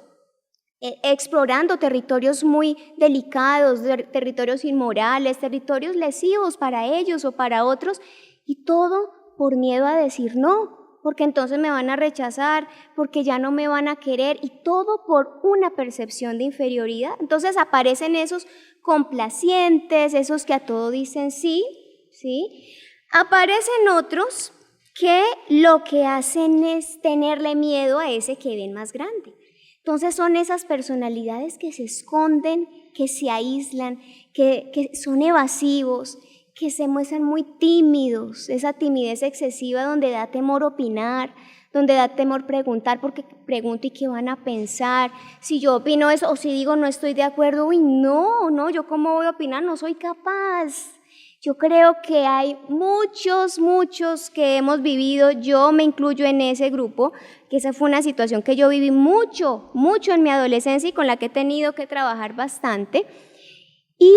explorando territorios muy delicados, territorios inmorales, territorios lesivos para ellos o para otros, y todo por miedo a decir no, porque entonces me van a rechazar, porque ya no me van a querer, y todo por una percepción de inferioridad. Entonces aparecen esos complacientes, esos que a todo dicen sí, ¿sí? Aparecen otros que lo que hacen es tenerle miedo a ese que ven más grande. Entonces son esas personalidades que se esconden, que se aíslan, que son evasivos, que se muestran muy tímidos, esa timidez excesiva donde da temor opinar, donde da temor preguntar, porque pregunto y qué van a pensar, si yo opino eso o si digo no estoy de acuerdo, uy, no, yo cómo voy a opinar, no soy capaz. Yo creo que hay muchos que hemos vivido, yo me incluyo en ese grupo, que esa fue una situación que yo viví mucho en mi adolescencia y con la que he tenido que trabajar bastante. Y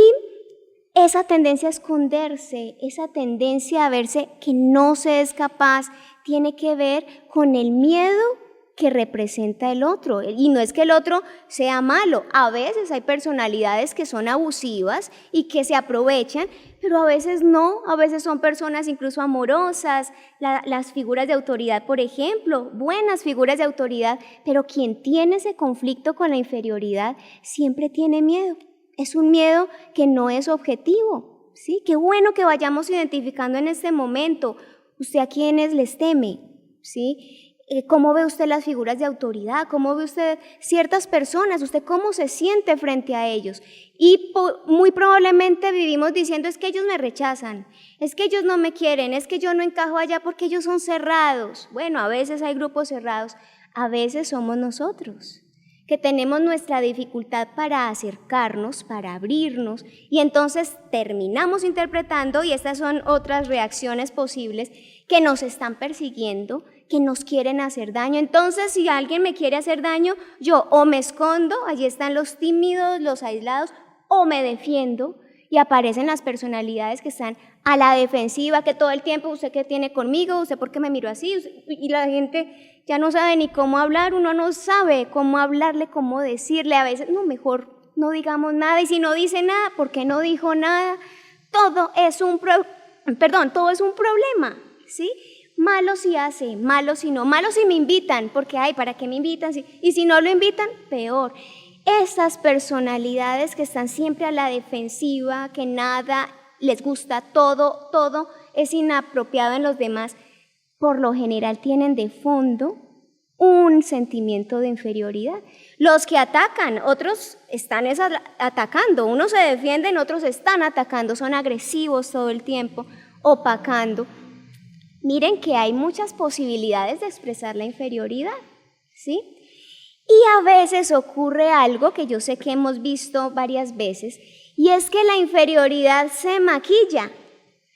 esa tendencia a esconderse, esa tendencia a verse que no se es capaz, tiene que ver con el miedo que representa el otro. Y no es que el otro sea malo, a veces hay personalidades que son abusivas y que se aprovechan, pero a veces no, a veces son personas incluso amorosas, las figuras de autoridad, por ejemplo, buenas figuras de autoridad, pero quien tiene ese conflicto con la inferioridad siempre tiene miedo. Es un miedo que no es objetivo, ¿sí? Qué bueno que vayamos identificando en este momento, usted a quiénes les teme, ¿sí? ¿Cómo ve usted las figuras de autoridad? ¿Cómo ve usted ciertas personas? ¿Usted cómo se siente frente a ellos? Y muy probablemente vivimos diciendo, es que ellos me rechazan, es que ellos no me quieren, es que yo no encajo allá porque ellos son cerrados. Bueno, a veces hay grupos cerrados, a veces somos nosotros, que tenemos nuestra dificultad para acercarnos, para abrirnos, y entonces terminamos interpretando, y estas son otras reacciones posibles, que nos están persiguiendo, que nos quieren hacer daño. Entonces, si alguien me quiere hacer daño, yo o me escondo, allí están los tímidos, los aislados, o me defiendo, y aparecen las personalidades que están a la defensiva, que todo el tiempo, ¿usted qué tiene conmigo? ¿Usted por qué me miró así? Y la gente ya no sabe ni cómo hablar, uno no sabe cómo hablarle, cómo decirle, a veces, no, mejor no digamos nada, y si no dice nada, ¿por qué no dijo nada? Todo es un problema, ¿sí? Malo si hace, malo si no, malo si me invitan, porque ay, ¿para qué me invitan? Y si no lo invitan, peor. Estas personalidades que están siempre a la defensiva, que nada les gusta, todo es inapropiado en los demás, por lo general tienen de fondo un sentimiento de inferioridad. Los que atacan, otros están atacando, unos se defienden, otros están atacando, son agresivos todo el tiempo, opacando. Miren que hay muchas posibilidades de expresar la inferioridad, ¿sí? Y a veces ocurre algo que yo sé que hemos visto varias veces, y es que la inferioridad se maquilla,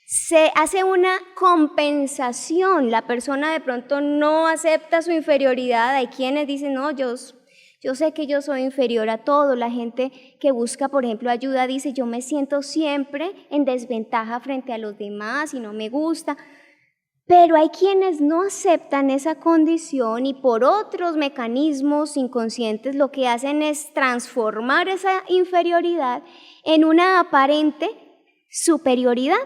se hace una compensación. La persona de pronto no acepta su inferioridad. Hay quienes dicen, no, yo sé que yo soy inferior a todo. La gente que busca, por ejemplo, ayuda dice, yo me siento siempre en desventaja frente a los demás y no me gusta. Pero hay quienes no aceptan esa condición y por otros mecanismos inconscientes lo que hacen es transformar esa inferioridad en una aparente superioridad.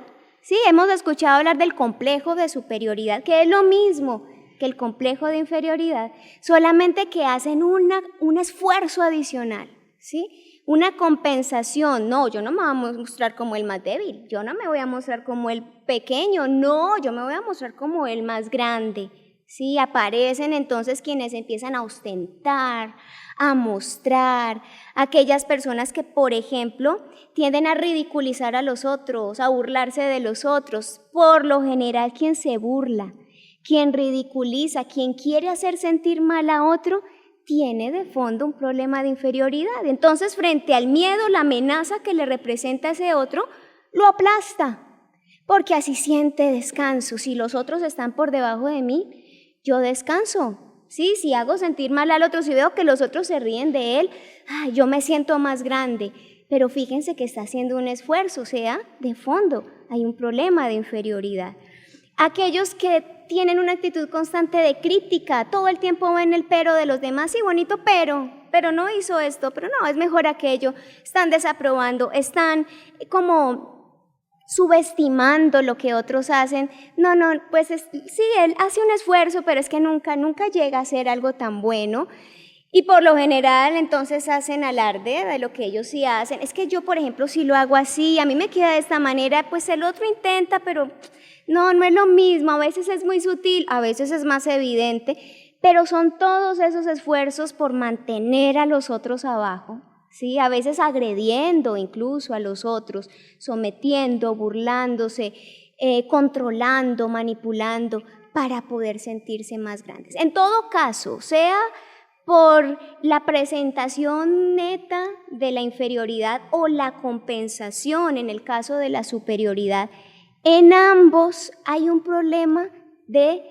Sí, hemos escuchado hablar del complejo de superioridad, que es lo mismo que el complejo de inferioridad, solamente que hacen un esfuerzo adicional, ¿sí? Una compensación, no, yo no me voy a mostrar como el más débil, yo no me voy a mostrar como el pequeño, no, yo me voy a mostrar como el más grande. Sí, aparecen entonces quienes empiezan a ostentar, a mostrar, aquellas personas que, por ejemplo, tienden a ridiculizar a los otros, a burlarse de los otros. Por lo general, quien se burla, quien ridiculiza, quien quiere hacer sentir mal a otro, tiene de fondo un problema de inferioridad. Entonces, frente al miedo, la amenaza que le representa a ese otro, lo aplasta, porque así siente descanso. Si los otros están por debajo de mí, yo descanso. Sí, si hago sentir mal al otro, si veo que los otros se ríen de él, yo me siento más grande. Pero fíjense que está haciendo un esfuerzo, o sea, de fondo hay un problema de inferioridad. Aquellos que tienen una actitud constante de crítica, todo el tiempo ven el pero de los demás, sí, bonito, pero no hizo esto, pero no, es mejor aquello, están desaprobando, están como subestimando lo que otros hacen. No, pues sí, él hace un esfuerzo, pero es que nunca llega a ser algo tan bueno. Y por lo general, entonces hacen alarde de lo que ellos sí hacen. Es que yo, por ejemplo, si lo hago así, a mí me queda de esta manera, pues el otro intenta, pero no es lo mismo. A veces es muy sutil, a veces es más evidente, pero son todos esos esfuerzos por mantener a los otros abajo, ¿sí? A veces agrediendo incluso a los otros, sometiendo, burlándose, controlando, manipulando, para poder sentirse más grandes. En todo caso, sea por la presentación neta de la inferioridad o la compensación en el caso de la superioridad, en ambos hay un problema de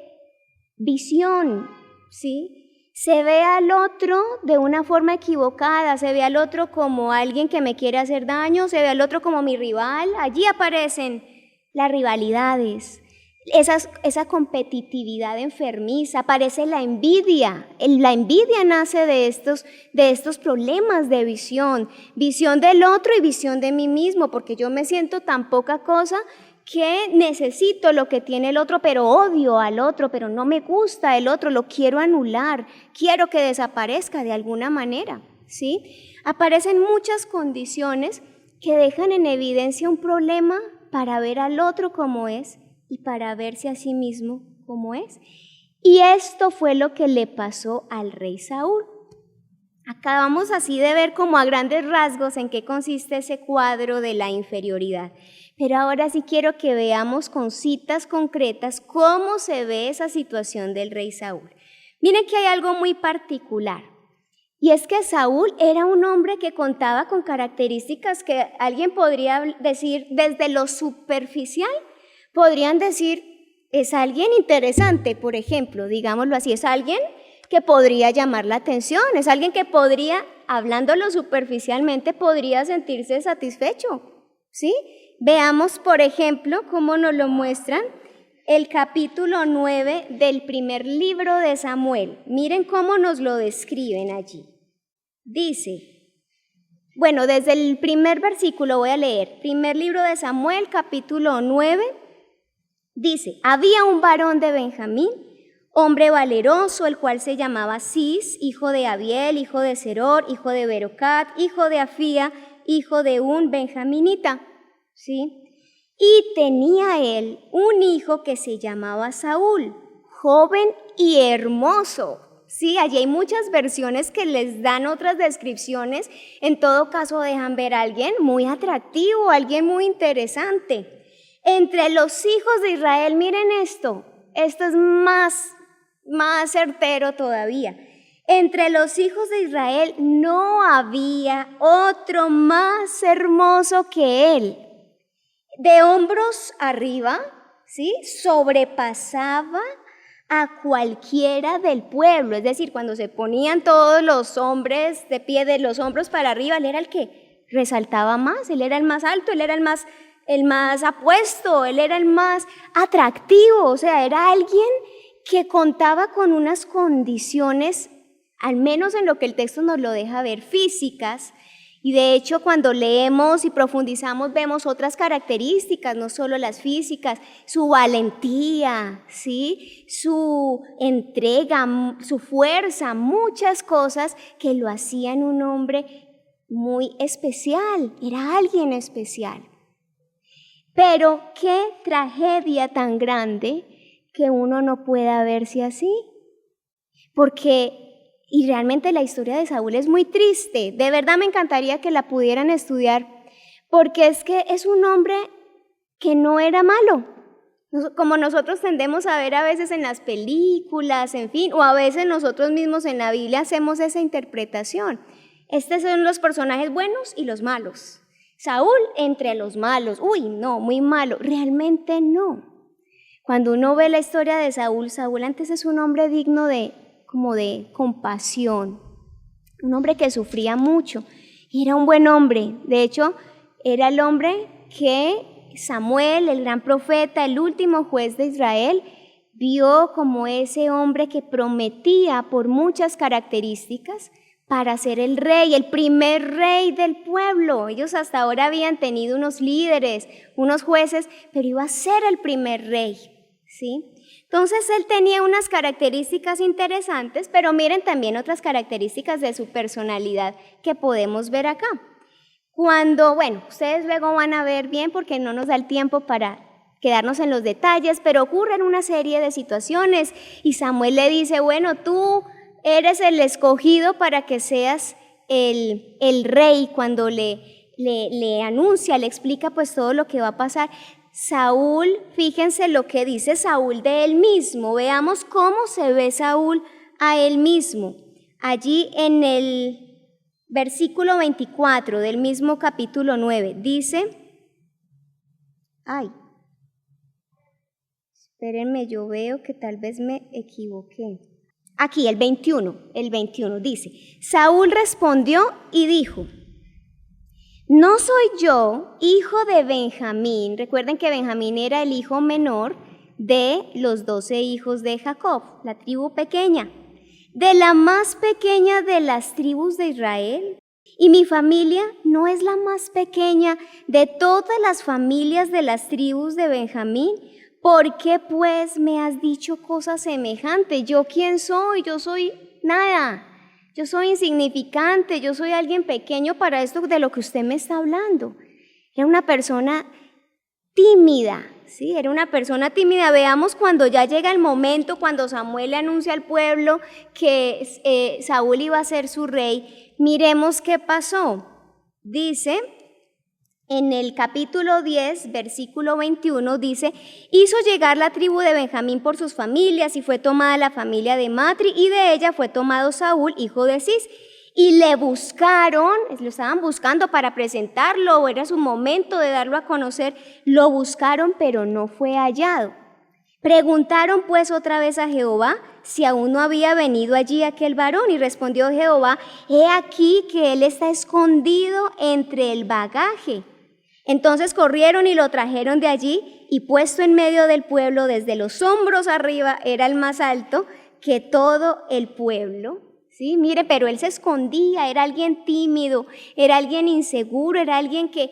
visión, ¿sí? Se ve al otro de una forma equivocada, se ve al otro como alguien que me quiere hacer daño, se ve al otro como mi rival. Allí aparecen las rivalidades, esa competitividad enfermiza, aparece la envidia. La envidia nace de estos problemas de visión del otro y visión de mí mismo, porque yo me siento tan poca cosa que necesito lo que tiene el otro, pero odio al otro, pero no me gusta el otro, lo quiero anular, quiero que desaparezca de alguna manera, ¿sí? Aparecen muchas condiciones que dejan en evidencia un problema para ver al otro como es y para verse a sí mismo como es. Y esto fue lo que le pasó al rey Saúl. Acabamos así de ver como a grandes rasgos en qué consiste ese cuadro de la inferioridad. Pero ahora sí quiero que veamos con citas concretas cómo se ve esa situación del rey Saúl. Miren que hay algo muy particular, y es que Saúl era un hombre que contaba con características que alguien podría decir desde lo superficial, podrían decir, es alguien interesante, por ejemplo, digámoslo así, es alguien que podría llamar la atención, es alguien que podría, hablándolo superficialmente, podría sentirse satisfecho, ¿sí? Veamos, por ejemplo, cómo nos lo muestran el capítulo 9 del primer libro de Samuel. Miren cómo nos lo describen allí. Dice, bueno, desde el primer versículo voy a leer, primer libro de Samuel, capítulo 9, dice, había un varón de Benjamín, hombre valeroso, el cual se llamaba Cis, hijo de Abiel, hijo de Seror, hijo de Berocat, hijo de Afía, hijo de un benjaminita, ¿sí? Y tenía él un hijo que se llamaba Saúl, joven y hermoso. Sí, allí hay muchas versiones que les dan otras descripciones. En todo caso, dejan ver a alguien muy atractivo, alguien muy interesante. Entre los hijos de Israel, miren esto es más certero todavía. Entre los hijos de Israel no había otro más hermoso que él. De hombros arriba, ¿sí? Sobrepasaba a cualquiera del pueblo, es decir, cuando se ponían todos los hombres de pie de los hombros para arriba, él era el que resaltaba más, él era el más alto, él era el más apuesto, él era el más atractivo, o sea, era alguien que contaba con unas condiciones, al menos en lo que el texto nos lo deja ver, físicas. Y de hecho, cuando leemos y profundizamos, vemos otras características, no solo las físicas, su valentía, ¿sí? Su entrega, su fuerza, muchas cosas que lo hacían un hombre muy especial, era alguien especial. Pero qué tragedia tan grande que uno no pueda verse así. Y realmente la historia de Saúl es muy triste. De verdad me encantaría que la pudieran estudiar, porque es que es un hombre que no era malo, como nosotros tendemos a ver a veces en las películas, en fin, o a veces nosotros mismos en la Biblia hacemos esa interpretación. Estos son los personajes buenos y los malos. Saúl entre los malos, uy, no, muy malo. Realmente no. Cuando uno ve la historia de Saúl, Saúl antes es un hombre digno como de compasión, un hombre que sufría mucho y era un buen hombre. De hecho, era el hombre que Samuel, el gran profeta, el último juez de Israel, vio como ese hombre que prometía por muchas características para ser el rey, el primer rey del pueblo. Ellos hasta ahora habían tenido unos líderes, unos jueces, pero iba a ser el primer rey, ¿sí? Entonces él tenía unas características interesantes, pero miren también otras características de su personalidad que podemos ver acá. Ustedes luego van a ver bien porque no nos da el tiempo para quedarnos en los detalles, pero ocurren una serie de situaciones y Samuel le dice, bueno, tú eres el escogido para que seas el rey. Cuando le anuncia, le explica pues todo lo que va a pasar. Saúl, fíjense lo que dice Saúl de él mismo, veamos cómo se ve Saúl a él mismo. Allí en el versículo 24 del mismo capítulo 9, dice, espérenme, yo veo que tal vez me equivoqué. Aquí, el 21 dice, Saúl respondió y dijo, ¿no soy yo hijo de Benjamín? Recuerden que Benjamín era el hijo menor de los 12 hijos de Jacob, la tribu pequeña, de la más pequeña de las tribus de Israel. Y mi familia no es la más pequeña de todas las familias de las tribus de Benjamín. ¿Por qué pues me has dicho cosas semejantes? ¿Yo quién soy? Yo soy nada. Yo soy insignificante, yo soy alguien pequeño para esto de lo que usted me está hablando. Era una persona tímida, ¿sí? Era una persona tímida. Veamos cuando ya llega el momento, cuando Samuel le anuncia al pueblo que Saúl iba a ser su rey. Miremos qué pasó. Dice, en el capítulo 10, versículo 21, dice, hizo llegar la tribu de Benjamín por sus familias, y fue tomada la familia de Matri, y de ella fue tomado Saúl, hijo de Cis. Y le buscaron, lo estaban buscando para presentarlo, era su momento de darlo a conocer, lo buscaron, pero no fue hallado. Preguntaron pues otra vez a Jehová si aún no había venido allí aquel varón, y respondió Jehová, he aquí que él está escondido entre el bagaje. Entonces corrieron y lo trajeron de allí, y puesto en medio del pueblo, desde los hombros arriba, era el más alto que todo el pueblo. Sí, mire, pero él se escondía, era alguien tímido, era alguien inseguro, era alguien que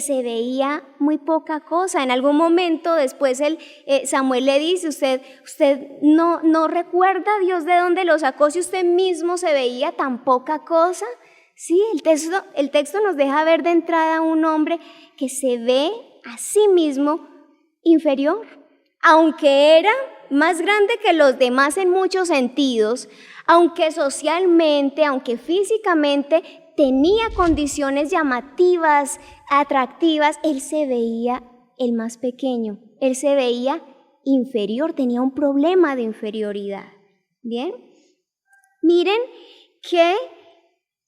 se veía muy poca cosa. En algún momento después Samuel le dice, usted no recuerda a Dios de dónde lo sacó si usted mismo se veía tan poca cosa. Sí, el texto nos deja ver de entrada a un hombre que se ve a sí mismo inferior, aunque era más grande que los demás en muchos sentidos, aunque socialmente, aunque físicamente tenía condiciones llamativas, atractivas, él se veía el más pequeño, él se veía inferior, tenía un problema de inferioridad. Bien, miren que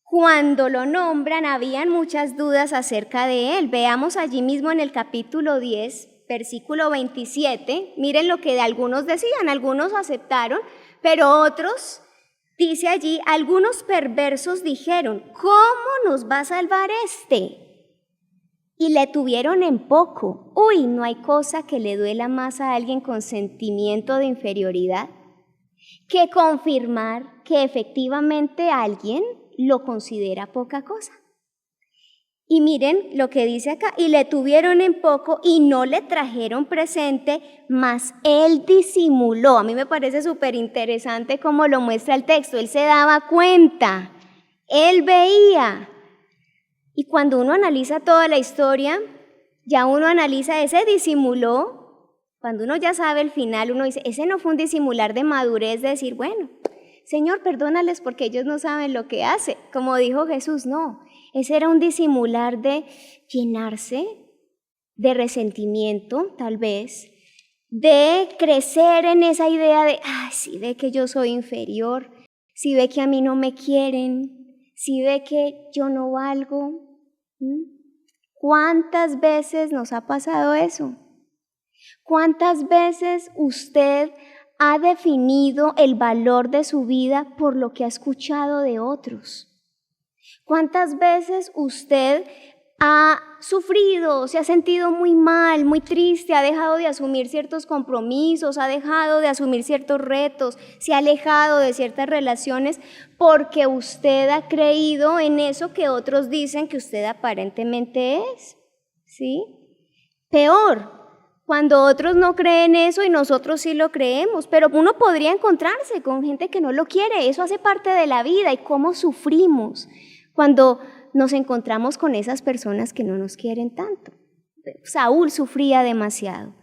cuando lo nombran habían muchas dudas acerca de él. Veamos allí mismo en el capítulo 10, versículo 27, miren lo que algunos decían, algunos aceptaron, pero otros, dice allí, algunos perversos dijeron, ¿cómo nos va a salvar este? Y le tuvieron en poco. Uy, no hay cosa que le duela más a alguien con sentimiento de inferioridad que confirmar que efectivamente alguien lo considera poca cosa. Y miren lo que dice acá, y le tuvieron en poco y no le trajeron presente, mas él disimuló. A mí me parece súper interesante cómo lo muestra el texto. Él se daba cuenta, él veía, Y cuando uno analiza toda la historia, ya uno analiza, ese disimuló. Cuando uno ya sabe el final, uno dice, ese no fue un disimular de madurez, de decir, bueno, Señor, perdónales porque ellos no saben lo que hacen. Como dijo Jesús, no. Ese era un disimular de llenarse de resentimiento, tal vez, de crecer en esa idea de, si ve que yo soy inferior, si ve que a mí no me quieren, si ve que yo no valgo. ¿Cuántas veces nos ha pasado eso? ¿Cuántas veces usted ha definido el valor de su vida por lo que ha escuchado de otros? ¿Cuántas veces usted ha sufrido, se ha sentido muy mal, muy triste, ha dejado de asumir ciertos compromisos, ha dejado de asumir ciertos retos, se ha alejado de ciertas relaciones porque usted ha creído en eso que otros dicen que usted aparentemente es? ¿Sí? Peor, cuando otros no creen eso y nosotros sí lo creemos, pero uno podría encontrarse con gente que no lo quiere, eso hace parte de la vida y cómo sufrimos cuando nos encontramos con esas personas que no nos quieren tanto. Saúl sufría demasiado.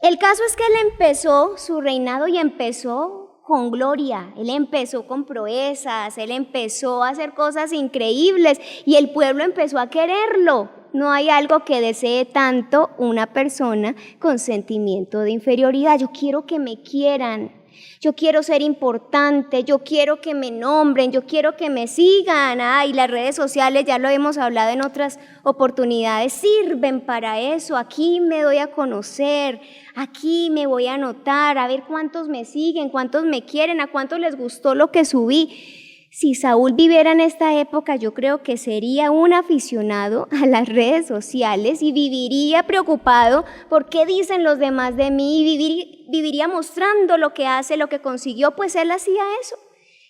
El caso es que él empezó su reinado y empezó con gloria, él empezó con proezas, él empezó a hacer cosas increíbles y el pueblo empezó a quererlo. No hay algo que desee tanto una persona con sentimiento de inferioridad. Yo quiero que me quieran, yo quiero ser importante, yo quiero que me nombren, yo quiero que me sigan. Y las redes sociales, ya lo hemos hablado en otras oportunidades, sirven para eso. Aquí me doy a conocer, aquí me voy a anotar, a ver cuántos me siguen, cuántos me quieren, a cuántos les gustó lo que subí. Si Saúl viviera en esta época, yo creo que sería un aficionado a las redes sociales y viviría preocupado por qué dicen los demás de mí y viviría mostrando lo que hace, lo que consiguió, pues él hacía eso.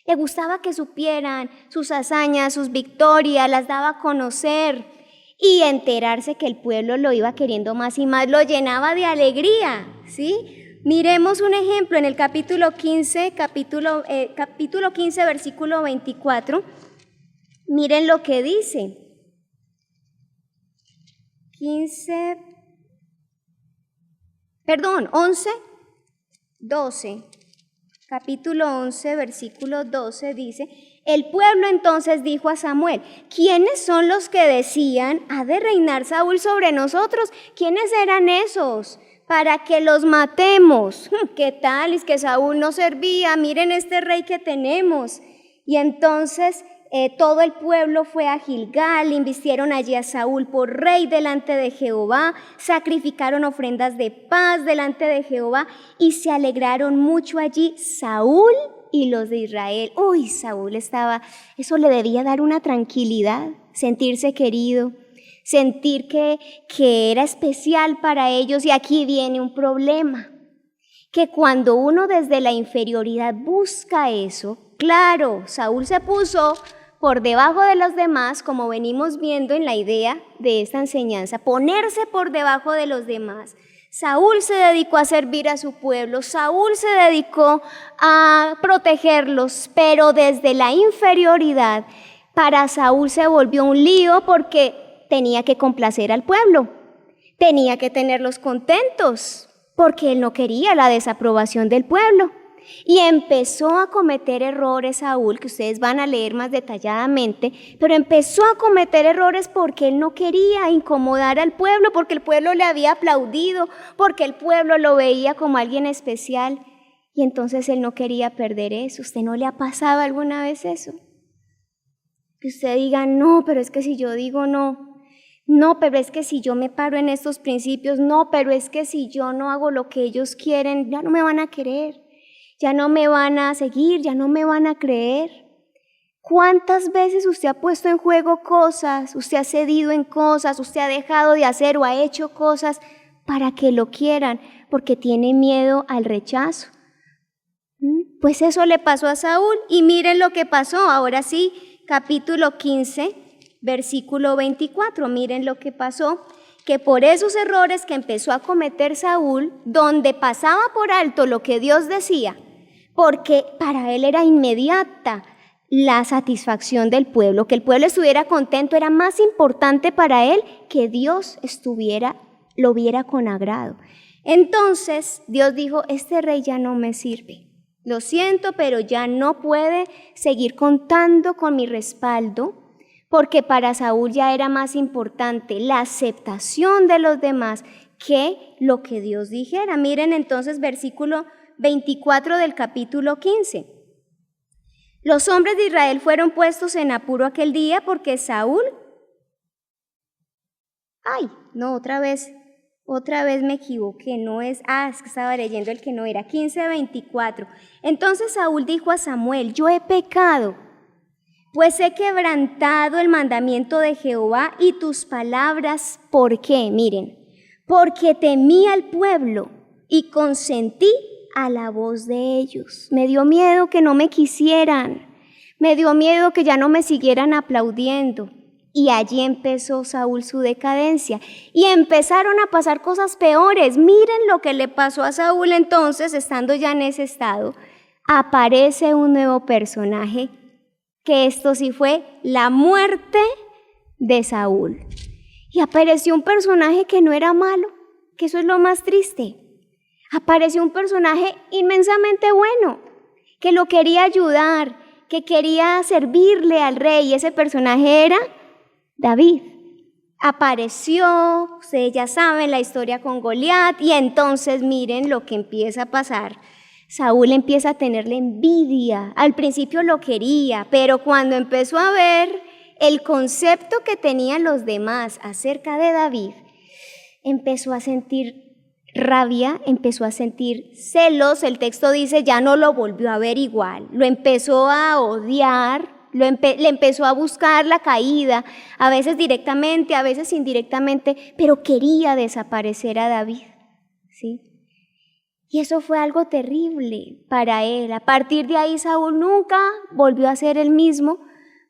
Le gustaba que supieran sus hazañas, sus victorias, las daba a conocer y enterarse que el pueblo lo iba queriendo más y más, lo llenaba de alegría, ¿sí? Miremos un ejemplo en el capítulo 15, versículo 24. Miren lo que dice. 11, 12. Capítulo 11, versículo 12 dice, el pueblo entonces dijo a Samuel, ¿quiénes son los que decían, ha de reinar Saúl sobre nosotros? ¿Quiénes eran esos? Para que los matemos. ¿Qué tal? Es que Saúl no servía, miren este rey que tenemos. Y entonces todo el pueblo fue a Gilgal, invistieron allí a Saúl por rey delante de Jehová, sacrificaron ofrendas de paz delante de Jehová y se alegraron mucho allí Saúl y los de Israel. Uy, Saúl eso le debía dar una tranquilidad, sentirse querido, sentir que era especial para ellos. Y aquí viene un problema, que cuando uno desde la inferioridad busca eso, claro, Saúl se puso por debajo de los demás, como venimos viendo en la idea de esta enseñanza, ponerse por debajo de los demás. Saúl se dedicó a servir a su pueblo, Saúl se dedicó a protegerlos, pero desde la inferioridad, para Saúl se volvió un lío porque tenía que complacer al pueblo, tenía que tenerlos contentos, porque él no quería la desaprobación del pueblo. Y empezó a cometer errores Saúl, que ustedes van a leer más detalladamente, pero empezó a cometer errores porque él no quería incomodar al pueblo, porque el pueblo le había aplaudido, porque el pueblo lo veía como alguien especial, y entonces él no quería perder eso. ¿Usted no le ha pasado alguna vez eso? Que usted diga, no, pero es que si yo digo no, pero es que si yo me paro en estos principios, no, pero es que si yo no hago lo que ellos quieren, ya no me van a querer. Ya no me van a seguir, ya no me van a creer. ¿Cuántas veces usted ha puesto en juego cosas, usted ha cedido en cosas, usted ha dejado de hacer o ha hecho cosas para que lo quieran, porque tiene miedo al rechazo? Pues eso le pasó a Saúl y miren lo que pasó. Ahora sí, capítulo 15, versículo 24, miren lo que pasó. Que por esos errores que empezó a cometer Saúl, donde pasaba por alto lo que Dios decía, porque para él era inmediata la satisfacción del pueblo, que el pueblo estuviera contento, era más importante para él que Dios lo viera con agrado. Entonces Dios dijo, este rey ya no me sirve. Lo siento, pero ya no puede seguir contando con mi respaldo, porque para Saúl ya era más importante la aceptación de los demás que lo que Dios dijera. Miren entonces versículo 24 del capítulo 15. Los hombres de Israel fueron puestos en apuro aquel día porque Saúl... Otra vez me equivoqué, no es... es que estaba leyendo el que no era, 15:24. Entonces Saúl dijo a Samuel, yo he pecado, pues he quebrantado el mandamiento de Jehová y tus palabras. ¿Por qué? Miren, porque temí al pueblo y consentí a la voz de ellos. Me dio miedo que no me quisieran, me dio miedo que ya no me siguieran aplaudiendo. Y allí empezó Saúl su decadencia y empezaron a pasar cosas peores. Miren lo que le pasó a Saúl entonces, estando ya en ese estado. Aparece un nuevo personaje, que esto sí fue la muerte de Saúl. Y apareció un personaje que no era malo, que eso es lo más triste. Apareció un personaje inmensamente bueno, que lo quería ayudar, que quería servirle al rey, y ese personaje era David. Apareció, ustedes ya saben la historia con Goliat, y entonces miren lo que empieza a pasar. Saúl empieza a tenerle envidia. Al principio lo quería, pero cuando empezó a ver el concepto que tenían los demás acerca de David, empezó a sentir rabia, empezó a sentir celos. El texto dice, ya no lo volvió a ver igual, lo empezó a odiar. Le empezó a buscar la caída, a veces directamente, a veces indirectamente, pero quería desaparecer a David, ¿sí? Y eso fue algo terrible para él. A partir de ahí Saúl nunca volvió a ser el mismo,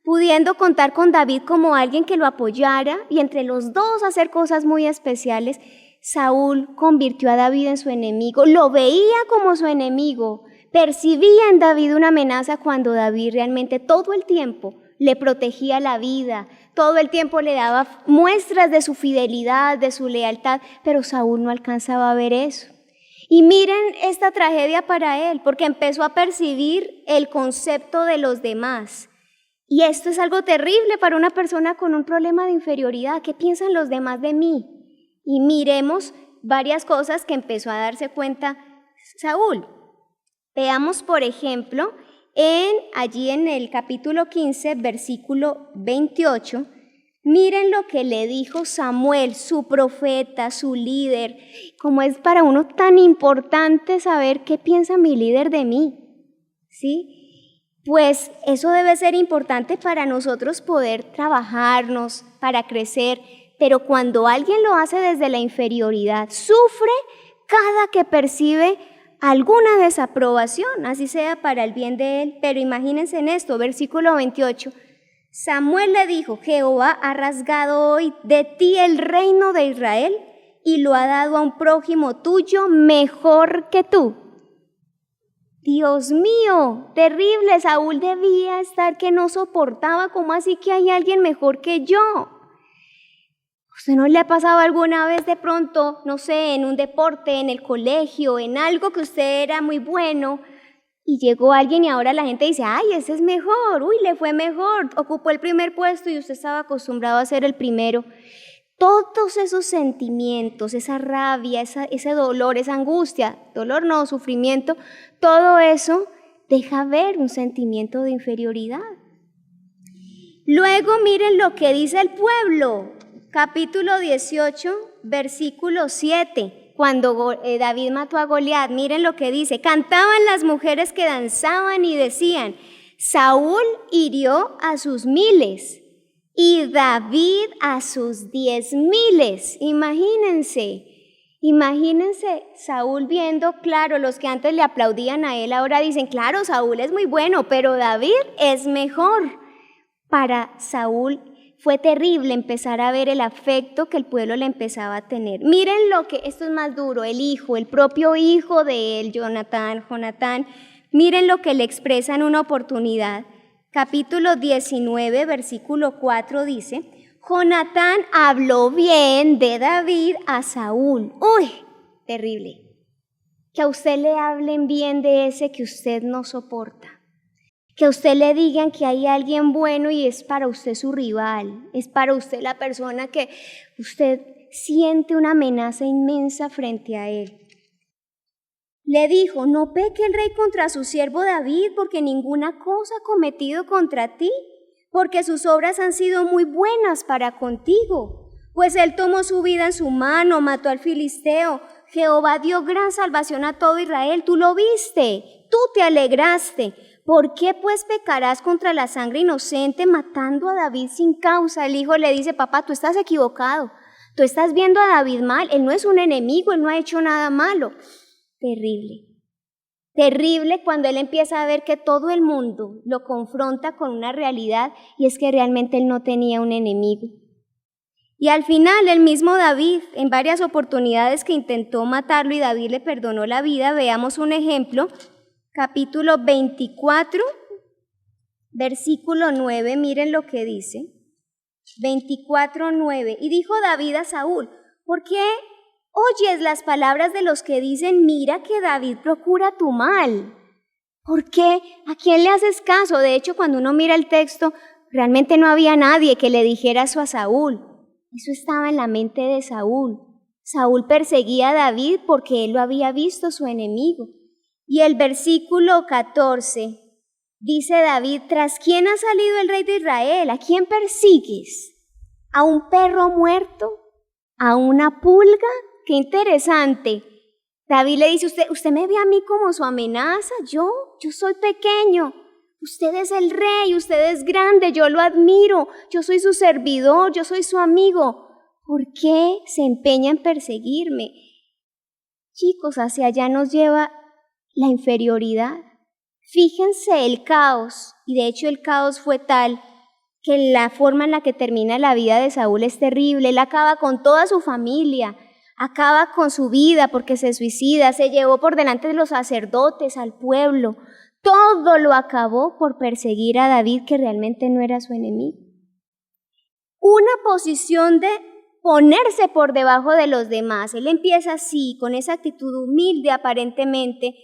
pudiendo contar con David como alguien que lo apoyara y entre los dos hacer cosas muy especiales. Saúl convirtió a David en su enemigo, lo veía como su enemigo, percibía en David una amenaza cuando David realmente todo el tiempo le protegía la vida, todo el tiempo le daba muestras de su fidelidad, de su lealtad, pero Saúl no alcanzaba a ver eso. Y miren esta tragedia para él, porque empezó a percibir el concepto de los demás. Y esto es algo terrible para una persona con un problema de inferioridad. ¿Qué piensan los demás de mí? Y miremos varias cosas que empezó a darse cuenta Saúl. Veamos, por ejemplo, allí en el capítulo 15, versículo 28, miren lo que le dijo Samuel, su profeta, su líder. Como es para uno tan importante saber qué piensa mi líder de mí, ¿sí? Pues eso debe ser importante para nosotros poder trabajarnos, para crecer, pero cuando alguien lo hace desde la inferioridad, sufre cada que percibe alguna desaprobación, así sea para el bien de él. Pero imagínense en esto, versículo 28, Samuel le dijo, Jehová ha rasgado hoy de ti el reino de Israel y lo ha dado a un prójimo tuyo mejor que tú. Dios mío, terrible, Saúl debía estar que no soportaba, ¿cómo así que hay alguien mejor que yo? ¿Usted no le ha pasado alguna vez de pronto, no sé, en un deporte, en el colegio, en algo que usted era muy bueno y llegó alguien y ahora la gente dice, ay, ese es mejor, uy, le fue mejor, ocupó el primer puesto y usted estaba acostumbrado a ser el primero? Todos esos sentimientos, esa rabia, ese dolor, esa angustia, dolor no, sufrimiento, todo eso deja ver un sentimiento de inferioridad. Luego miren lo que dice el pueblo. Capítulo 18, versículo 7, cuando David mató a Goliat, miren lo que dice, cantaban las mujeres que danzaban y decían, Saúl hirió a sus 1000 y David a sus 10,000. Imagínense Saúl viendo, claro, los que antes le aplaudían a él ahora dicen, claro, Saúl es muy bueno, pero David es mejor. Para Saúl fue terrible empezar a ver el afecto que el pueblo le empezaba a tener. Miren esto es más duro, el propio hijo de él, Jonatán, miren lo que le expresa en una oportunidad. capítulo 19, versículo 4 dice: Jonatán habló bien de David a Saúl. ¡Uy! Terrible. Que a usted le hablen bien de ese que usted no soporta. Que a usted le digan que hay alguien bueno y es para usted su rival. Es para usted la persona que usted siente una amenaza inmensa frente a él. Le dijo: no peque el rey contra su siervo David, porque ninguna cosa ha cometido contra ti, porque sus obras han sido muy buenas para contigo. Pues él tomó su vida en su mano, mató al filisteo. Jehová dio gran salvación a todo Israel. Tú lo viste, tú te alegraste. ¿Por qué pues pecarás contra la sangre inocente matando a David sin causa? El hijo le dice: papá, tú estás equivocado. Tú estás viendo a David mal. Él no es un enemigo, él no ha hecho nada malo. Terrible. Terrible cuando él empieza a ver que todo el mundo lo confronta con una realidad, y es que realmente él no tenía un enemigo. Y al final el mismo David, en varias oportunidades que intentó matarlo y David le perdonó la vida, veamos un ejemplo, capítulo 24, versículo 9, miren lo que dice, 24:9, y dijo David a Saúl: ¿por qué oyes las palabras de los que dicen, mira que David procura tu mal? ¿Por qué? ¿A quién le haces caso? De hecho, cuando uno mira el texto, realmente no había nadie que le dijera eso a Saúl. Eso estaba en la mente de Saúl. Saúl perseguía a David porque él lo había visto su enemigo. Y el versículo 14 dice David: ¿tras quién ha salido el rey de Israel? ¿A quién persigues? ¿A un perro muerto? ¿A una pulga? ¡Qué interesante! David le dice: usted me ve a mí como su amenaza. Yo soy pequeño. Usted es el rey, usted es grande, yo lo admiro, yo soy su servidor, yo soy su amigo. ¿Por qué se empeña en perseguirme? Chicos, hacia allá nos lleva la inferioridad. Fíjense el caos, y de hecho el caos fue tal que la forma en la que termina la vida de Saúl es terrible. Él acaba con toda su familia, acaba con su vida porque se suicida, se llevó por delante de los sacerdotes al pueblo. Todo lo acabó por perseguir a David, que realmente no era su enemigo. Una posición de ponerse por debajo de los demás. Él empieza así, con esa actitud humilde aparentemente,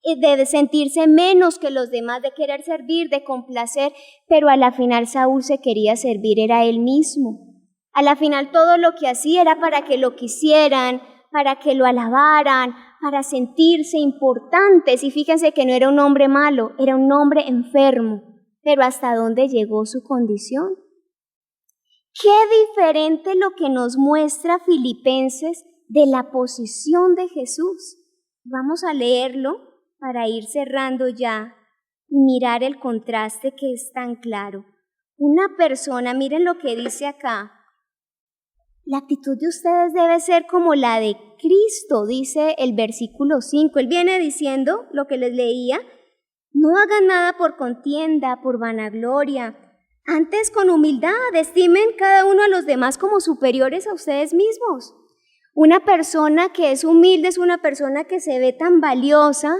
de sentirse menos que los demás, de querer servir, de complacer, pero a la final Saúl se quería servir, era él mismo. A la final todo lo que hacía era para que lo quisieran, para que lo alabaran, para sentirse importantes. Y fíjense que no era un hombre malo, era un hombre enfermo. Pero ¿hasta dónde llegó su condición? Qué diferente lo que nos muestra Filipenses de la posición de Jesús. Vamos a leerlo para ir cerrando ya y mirar el contraste que es tan claro. Una persona, miren lo que dice acá: la actitud de ustedes debe ser como la de Cristo, dice el versículo 5. Él viene diciendo lo que les leía: no hagan nada por contienda, por vanagloria, antes con humildad estimen cada uno a los demás como superiores a ustedes mismos. Una persona que es humilde es una persona que se ve tan valiosa,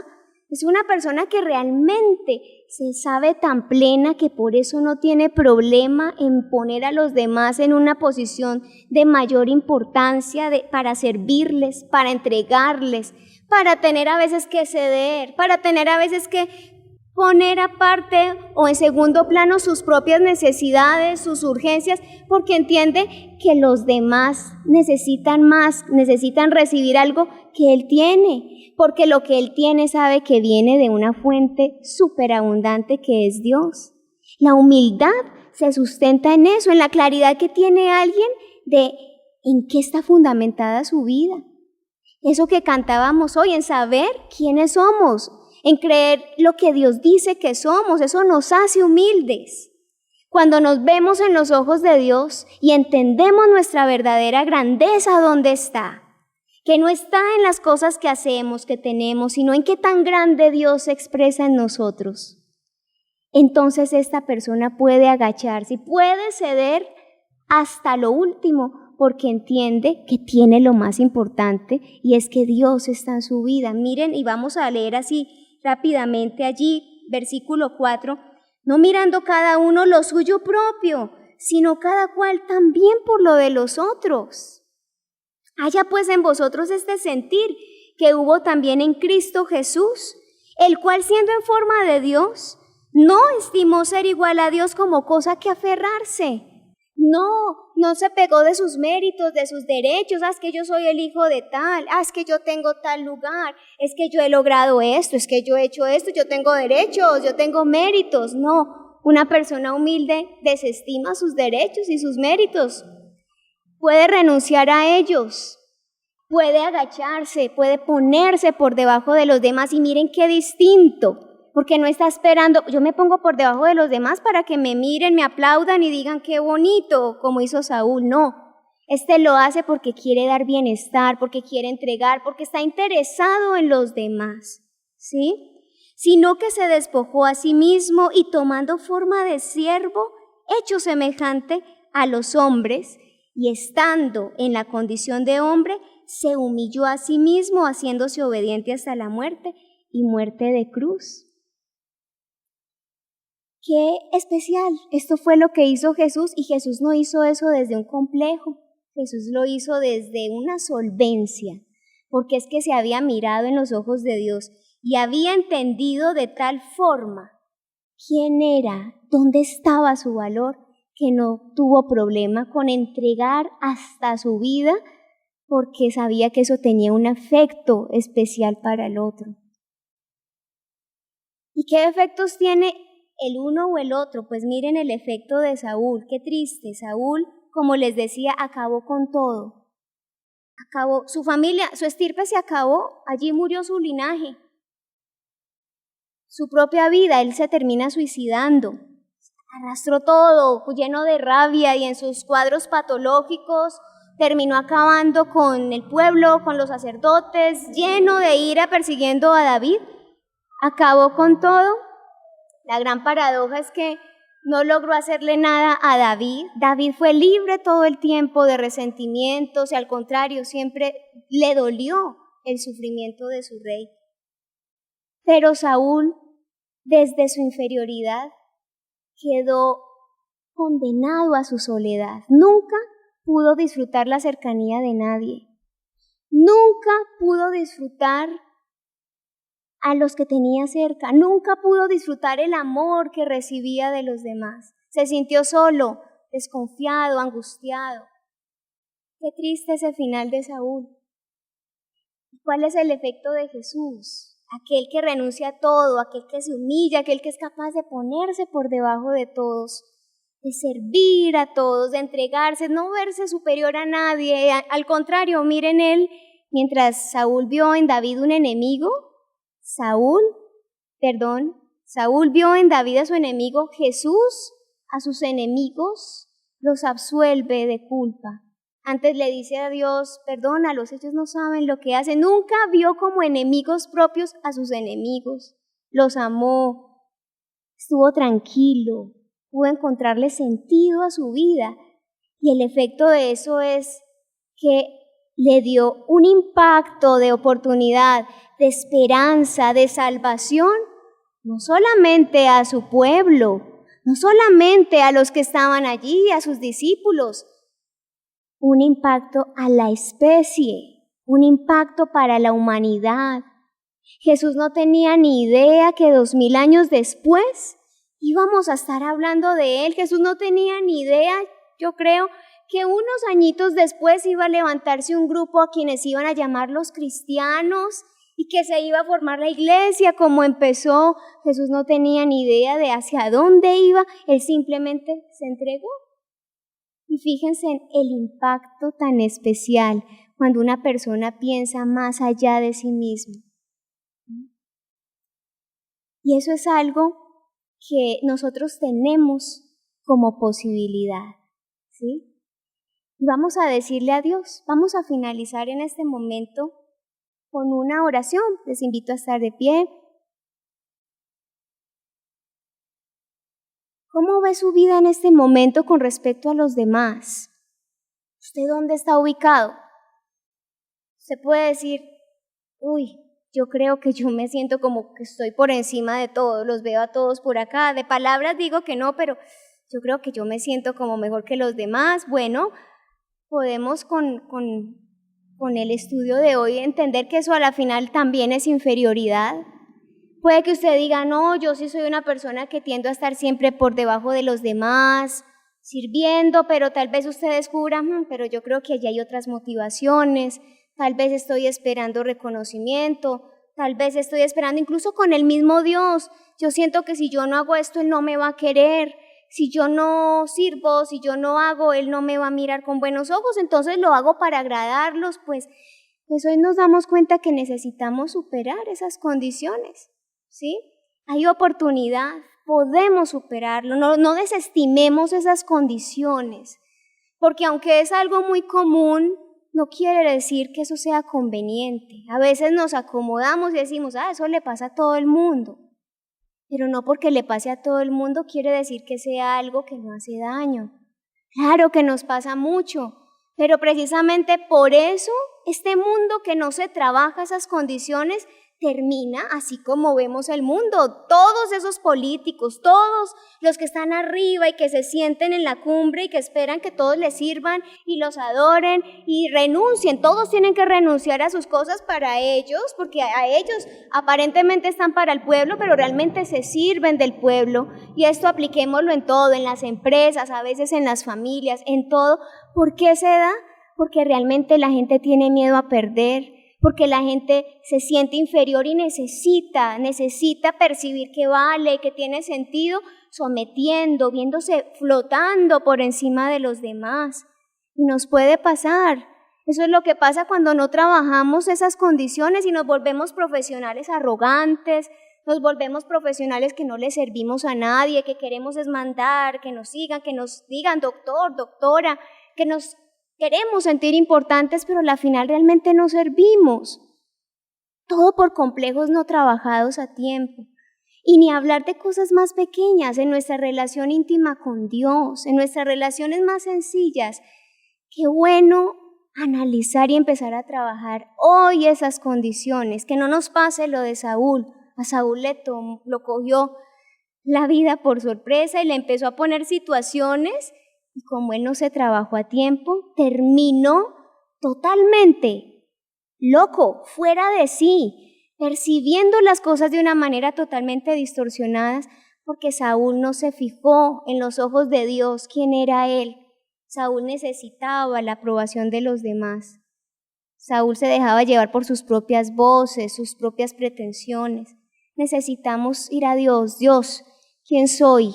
es una persona que realmente se sabe tan plena que por eso no tiene problema en poner a los demás en una posición de mayor importancia para servirles, para entregarles, para tener a veces que ceder, para tener a veces que poner aparte o en segundo plano sus propias necesidades, sus urgencias, porque entiende que los demás necesitan más, necesitan recibir algo que él tiene, porque lo que él tiene sabe que viene de una fuente superabundante que es Dios. La humildad se sustenta en eso, en la claridad que tiene alguien de en qué está fundamentada su vida. Eso que cantábamos hoy, en saber quiénes somos, en creer lo que Dios dice que somos, eso nos hace humildes. Cuando nos vemos en los ojos de Dios y entendemos nuestra verdadera grandeza, ¿dónde está? Que no está en las cosas que hacemos, que tenemos, sino en qué tan grande Dios se expresa en nosotros. Entonces esta persona puede agacharse y puede ceder hasta lo último, porque entiende que tiene lo más importante y es que Dios está en su vida. Miren, y vamos a leer así rápidamente allí, versículo 4. no mirando cada uno lo suyo propio, sino cada cual también por lo de los otros. Haya pues en vosotros este sentir que hubo también en Cristo Jesús, el cual siendo en forma de Dios, no estimó ser igual a Dios como cosa que aferrarse. No se pegó de sus méritos, de sus derechos. Es que yo soy el hijo de tal, es que yo tengo tal lugar, es que yo he logrado esto, es que yo he hecho esto, yo tengo derechos, yo tengo méritos. No, una persona humilde desestima sus derechos y sus méritos. Puede renunciar a ellos, puede agacharse, puede ponerse por debajo de los demás y miren qué distinto. Porque no está esperando, yo me pongo por debajo de los demás para que me miren, me aplaudan y digan qué bonito, como hizo Saúl. No, lo hace porque quiere dar bienestar, porque quiere entregar, porque está interesado en los demás, ¿sí? Sino que se despojó a sí mismo y tomando forma de siervo, hecho semejante a los hombres, y estando en la condición de hombre, se humilló a sí mismo, haciéndose obediente hasta la muerte y muerte de cruz. ¡Qué especial! Esto fue lo que hizo Jesús, y Jesús no hizo eso desde un complejo, Jesús lo hizo desde una solvencia, porque es que se había mirado en los ojos de Dios y había entendido de tal forma quién era, dónde estaba su valor, que no tuvo problema con entregar hasta su vida, porque sabía que eso tenía un afecto especial para el otro. ¿Y qué efectos tiene el uno o el otro? Pues miren el efecto de Saúl, qué triste. Saúl, como les decía, acabó con todo. Acabó su familia, su estirpe se acabó, allí murió su linaje. Su propia vida, él se termina suicidando. Arrastró todo, lleno de rabia, y en sus cuadros patológicos terminó acabando con el pueblo, con los sacerdotes, lleno de ira, persiguiendo a David. Acabó con todo. La gran paradoja es que no logró hacerle nada a David. David fue libre todo el tiempo de resentimientos y al contrario, siempre le dolió el sufrimiento de su rey. Pero Saúl, desde su inferioridad, quedó condenado a su soledad. Nunca pudo disfrutar la cercanía de nadie. Nunca pudo disfrutar a los que tenía cerca. Nunca pudo disfrutar el amor que recibía de los demás. Se sintió solo, desconfiado, angustiado. Qué triste ese final de Saúl. ¿Cuál es el efecto de Jesús? Aquel que renuncia a todo, aquel que se humilla, aquel que es capaz de ponerse por debajo de todos, de servir a todos, de entregarse, no verse superior a nadie. Al contrario, miren él, mientras Saúl vio en David un enemigo, Saúl vio en David a su enemigo, Jesús a sus enemigos los absuelve de culpa. Antes le dice a Dios, perdónalos, ellos no saben lo que hacen. Nunca vio como enemigos propios a sus enemigos, los amó, estuvo tranquilo, pudo encontrarle sentido a su vida, y el efecto de eso es que le dio un impacto de oportunidad, de esperanza, de salvación, no solamente a su pueblo, no solamente a los que estaban allí, a sus discípulos, un impacto a la especie, un impacto para la humanidad. Jesús no tenía ni idea que 2000 años después íbamos a estar hablando de él. Jesús no tenía ni idea, yo creo, que unos añitos después iba a levantarse un grupo a quienes iban a llamar los cristianos y que se iba a formar la iglesia como empezó. Jesús no tenía ni idea de hacia dónde iba, él simplemente se entregó. Y fíjense en el impacto tan especial cuando una persona piensa más allá de sí mismo. Y eso es algo que nosotros tenemos como posibilidad, ¿sí? Y vamos a decirle a Dios, vamos a finalizar en este momento con una oración. Les invito a estar de pie. ¿Cómo ve su vida en este momento con respecto a los demás? ¿Usted dónde está ubicado? Usted puede decir, yo creo que yo me siento como que estoy por encima de todos, los veo a todos por acá, de palabras digo que no, pero yo creo que yo me siento como mejor que los demás. Bueno, podemos con el estudio de hoy entender que eso a la final también es inferioridad. Puede que usted diga, no, yo sí soy una persona que tiendo a estar siempre por debajo de los demás, sirviendo, pero tal vez usted descubra, pero yo creo que allí hay otras motivaciones, tal vez estoy esperando reconocimiento, tal vez estoy esperando incluso con el mismo Dios. Yo siento que si yo no hago esto, Él no me va a querer. Si yo no sirvo, si yo no hago, Él no me va a mirar con buenos ojos, entonces lo hago para agradarlos. Pues hoy nos damos cuenta que necesitamos superar esas condiciones, ¿sí? Hay oportunidad, podemos superarlo, no desestimemos esas condiciones, porque aunque es algo muy común, no quiere decir que eso sea conveniente. A veces nos acomodamos y decimos, eso le pasa a todo el mundo. Pero no porque le pase a todo el mundo quiere decir que sea algo que no hace daño. Claro que nos pasa mucho, pero precisamente por eso este mundo que no se trabaja esas condiciones termina así como vemos el mundo. Todos esos políticos, todos los que están arriba y que se sienten en la cumbre y que esperan que todos les sirvan y los adoren y renuncien, todos tienen que renunciar a sus cosas para ellos, porque a ellos aparentemente están para el pueblo, pero realmente se sirven del pueblo. Y esto apliquémoslo en todo, en las empresas, a veces en las familias, en todo. ¿Por qué se da? Porque realmente la gente tiene miedo a perder, porque la gente se siente inferior y necesita percibir que vale, que tiene sentido, sometiendo, viéndose flotando por encima de los demás. Y nos puede pasar. Eso es lo que pasa cuando no trabajamos esas condiciones y nos volvemos profesionales arrogantes, nos volvemos profesionales que no le servimos a nadie, que queremos es mandar, que nos digan doctor, doctora, que nos queremos sentir importantes, pero al final realmente no servimos. Todo por complejos no trabajados a tiempo. Y ni hablar de cosas más pequeñas en nuestra relación íntima con Dios, en nuestras relaciones más sencillas. Qué bueno analizar y empezar a trabajar hoy esas condiciones, que no nos pase lo de Saúl. A Saúl lo cogió la vida por sorpresa y le empezó a poner situaciones. Y como él no se trabajó a tiempo, terminó totalmente loco, fuera de sí, percibiendo las cosas de una manera totalmente distorsionada, porque Saúl no se fijó en los ojos de Dios quién era él. Saúl necesitaba la aprobación de los demás. Saúl se dejaba llevar por sus propias voces, sus propias pretensiones. Necesitamos ir a Dios. Dios, ¿quién soy?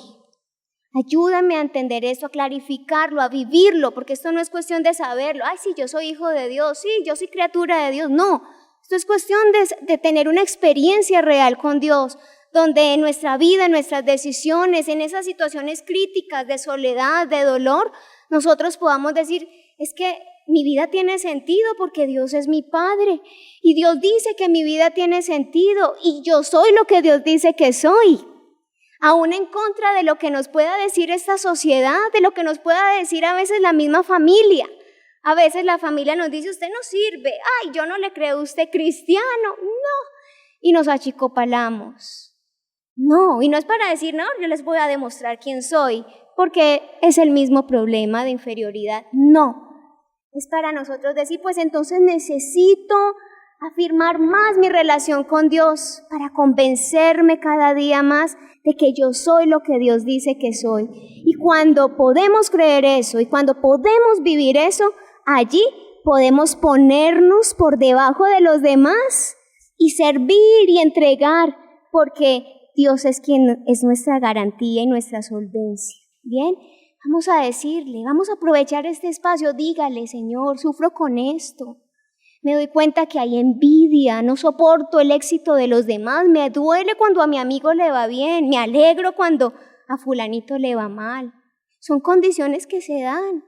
Ayúdame a entender esto, a clarificarlo, a vivirlo, porque esto no es cuestión de saberlo. Ay, sí, yo soy hijo de Dios, sí, yo soy criatura de Dios. No, esto es cuestión de tener una experiencia real con Dios, donde en nuestra vida, en nuestras decisiones, en esas situaciones críticas de soledad, de dolor, nosotros podamos decir, es que mi vida tiene sentido porque Dios es mi Padre. Y Dios dice que mi vida tiene sentido y yo soy lo que Dios dice que soy. Aún en contra de lo que nos pueda decir esta sociedad, de lo que nos pueda decir a veces la misma familia. A veces la familia nos dice, usted no sirve, ay, yo no le creo, usted cristiano, no. Y nos achicopalamos. No, y no es para decir, no, yo les voy a demostrar quién soy, porque es el mismo problema de inferioridad. No, es para nosotros decir, pues entonces necesito afirmar más mi relación con Dios para convencerme cada día más de que yo soy lo que Dios dice que soy. Y cuando podemos creer eso y cuando podemos vivir eso, allí podemos ponernos por debajo de los demás y servir y entregar, porque Dios es quien es nuestra garantía y nuestra solvencia. Bien, vamos a decirle, vamos a aprovechar este espacio, dígale, Señor, sufro con esto. Me doy cuenta que hay envidia, no soporto el éxito de los demás, me duele cuando a mi amigo le va bien, me alegro cuando a fulanito le va mal. Son condiciones que se dan.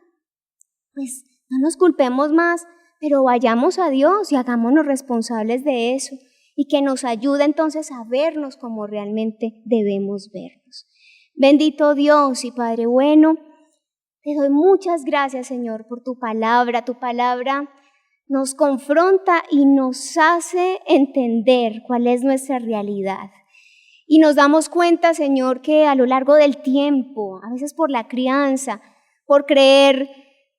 Pues no nos culpemos más, pero vayamos a Dios y hagámonos responsables de eso y que nos ayude entonces a vernos como realmente debemos vernos. Bendito Dios y Padre bueno, te doy muchas gracias, Señor, por tu palabra nos confronta y nos hace entender cuál es nuestra realidad. Y nos damos cuenta, Señor, que a lo largo del tiempo, a veces por la crianza, por creer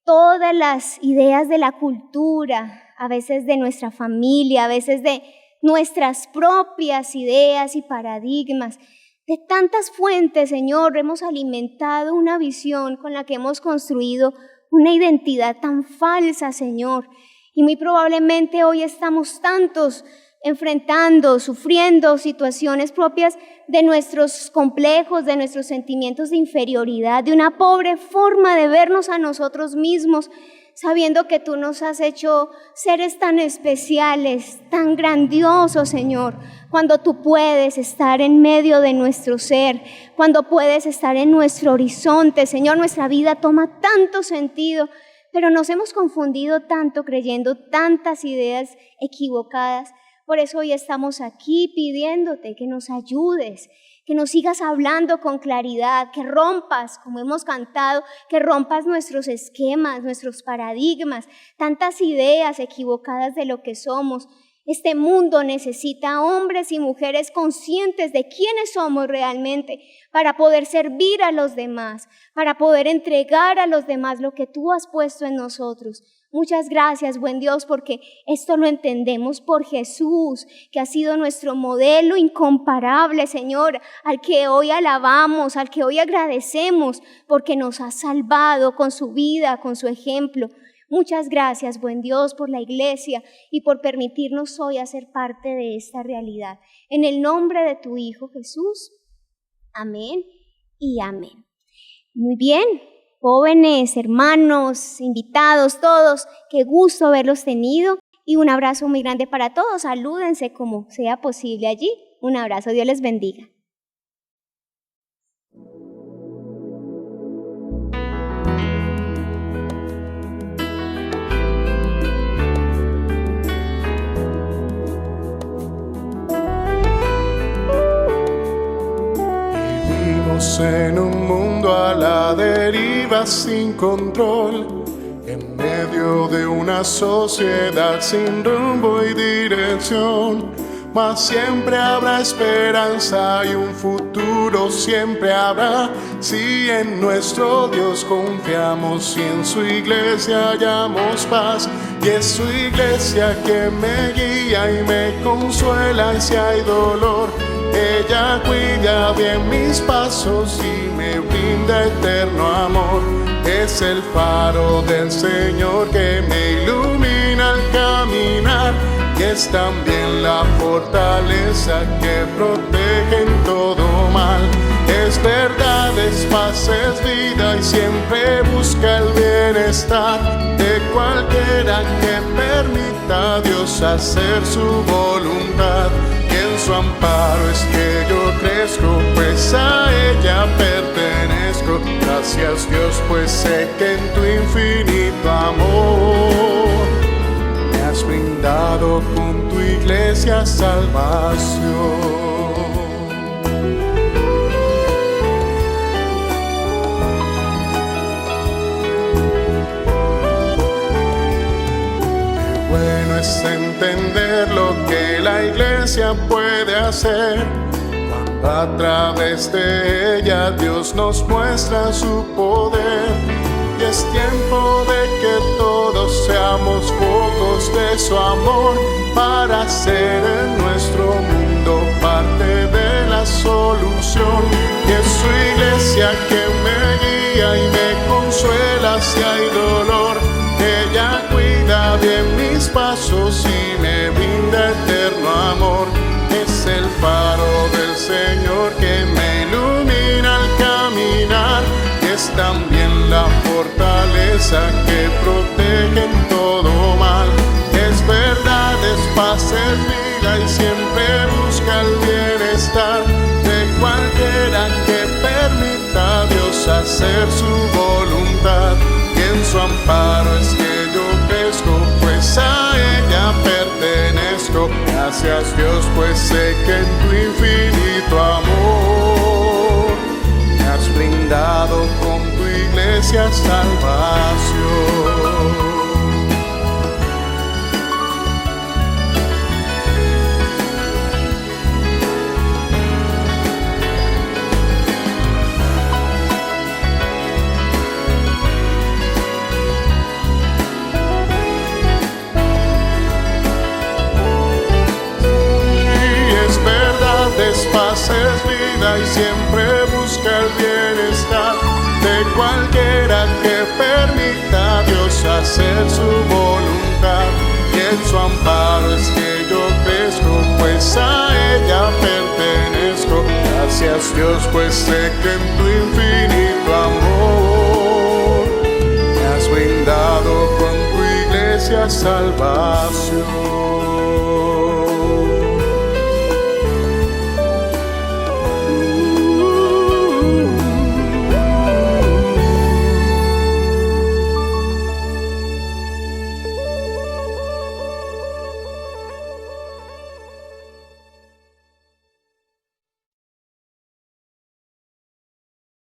todas las ideas de la cultura, a veces de nuestra familia, a veces de nuestras propias ideas y paradigmas, de tantas fuentes, Señor, hemos alimentado una visión con la que hemos construido una identidad tan falsa, Señor. Y muy probablemente hoy estamos tantos enfrentando, sufriendo situaciones propias de nuestros complejos, de nuestros sentimientos de inferioridad, de una pobre forma de vernos a nosotros mismos, sabiendo que tú nos has hecho seres tan especiales, tan grandiosos, Señor, cuando tú puedes estar en medio de nuestro ser, cuando puedes estar en nuestro horizonte, Señor, nuestra vida toma tanto sentido, pero nos hemos confundido tanto creyendo tantas ideas equivocadas. Por eso hoy estamos aquí pidiéndote que nos ayudes, que nos sigas hablando con claridad, que rompas, como hemos cantado, que rompas nuestros esquemas, nuestros paradigmas, tantas ideas equivocadas de lo que somos. Este mundo necesita hombres y mujeres conscientes de quiénes somos realmente para poder servir a los demás, para poder entregar a los demás lo que tú has puesto en nosotros. Muchas gracias, buen Dios, porque esto lo entendemos por Jesús, que ha sido nuestro modelo incomparable, Señor, al que hoy alabamos, al que hoy agradecemos, porque nos ha salvado con su vida, con su ejemplo. Muchas gracias, buen Dios, por la iglesia y por permitirnos hoy hacer parte de esta realidad. En el nombre de tu Hijo Jesús, amén y amén. Muy bien. Jóvenes, hermanos, invitados, todos, qué gusto haberlos tenido y un abrazo muy grande para todos. Salúdense como sea posible allí. Un abrazo, Dios les bendiga. En un mundo a la deriva sin control, en medio de una sociedad sin rumbo y dirección, mas siempre habrá esperanza y un futuro siempre habrá, si en nuestro Dios confiamos y en su iglesia hallamos paz. Y es su iglesia que me guía y me consuela y si hay dolor, ella cuida bien mis pasos y me brinda eterno amor. Es el faro del Señor que me ilumina al caminar y es también la fortaleza que protege en todo mal. Es verdad, es paz, es vida y siempre busca el bienestar de cualquiera que permita a Dios hacer su voluntad. En su amparo es que yo crezco, pues a ella pertenezco. Gracias Dios, pues sé que en tu infinito amor me has brindado con tu iglesia salvación. Es entender lo que la iglesia puede hacer cuando a través de ella Dios nos muestra su poder. Y es tiempo de que todos seamos focos de su amor para ser en nuestro mundo parte de la solución. Y es su iglesia que me guía y me consuela si hay dolor. Ella cuida bien mis pasos y me brinda eterno amor. Es el faro del Señor que me ilumina al caminar. Es también la fortaleza que protege en todo mal. Es verdad, es paz, es vida y siempre busca el bienestar de cualquiera que permita a Dios hacer su voluntad. En su amparo es que yo crezco, pues a ella pertenezco. Gracias Dios, pues sé que en tu infinito amor me has brindado con tu iglesia salvación. paz es vida y siempre busca el bienestar de cualquiera que permita a Dios hacer su voluntad. Y en su amparo es que yo crezco, pues a ella pertenezco. Gracias Dios, pues sé que en tu infinito amor me has brindado con tu iglesia salvación.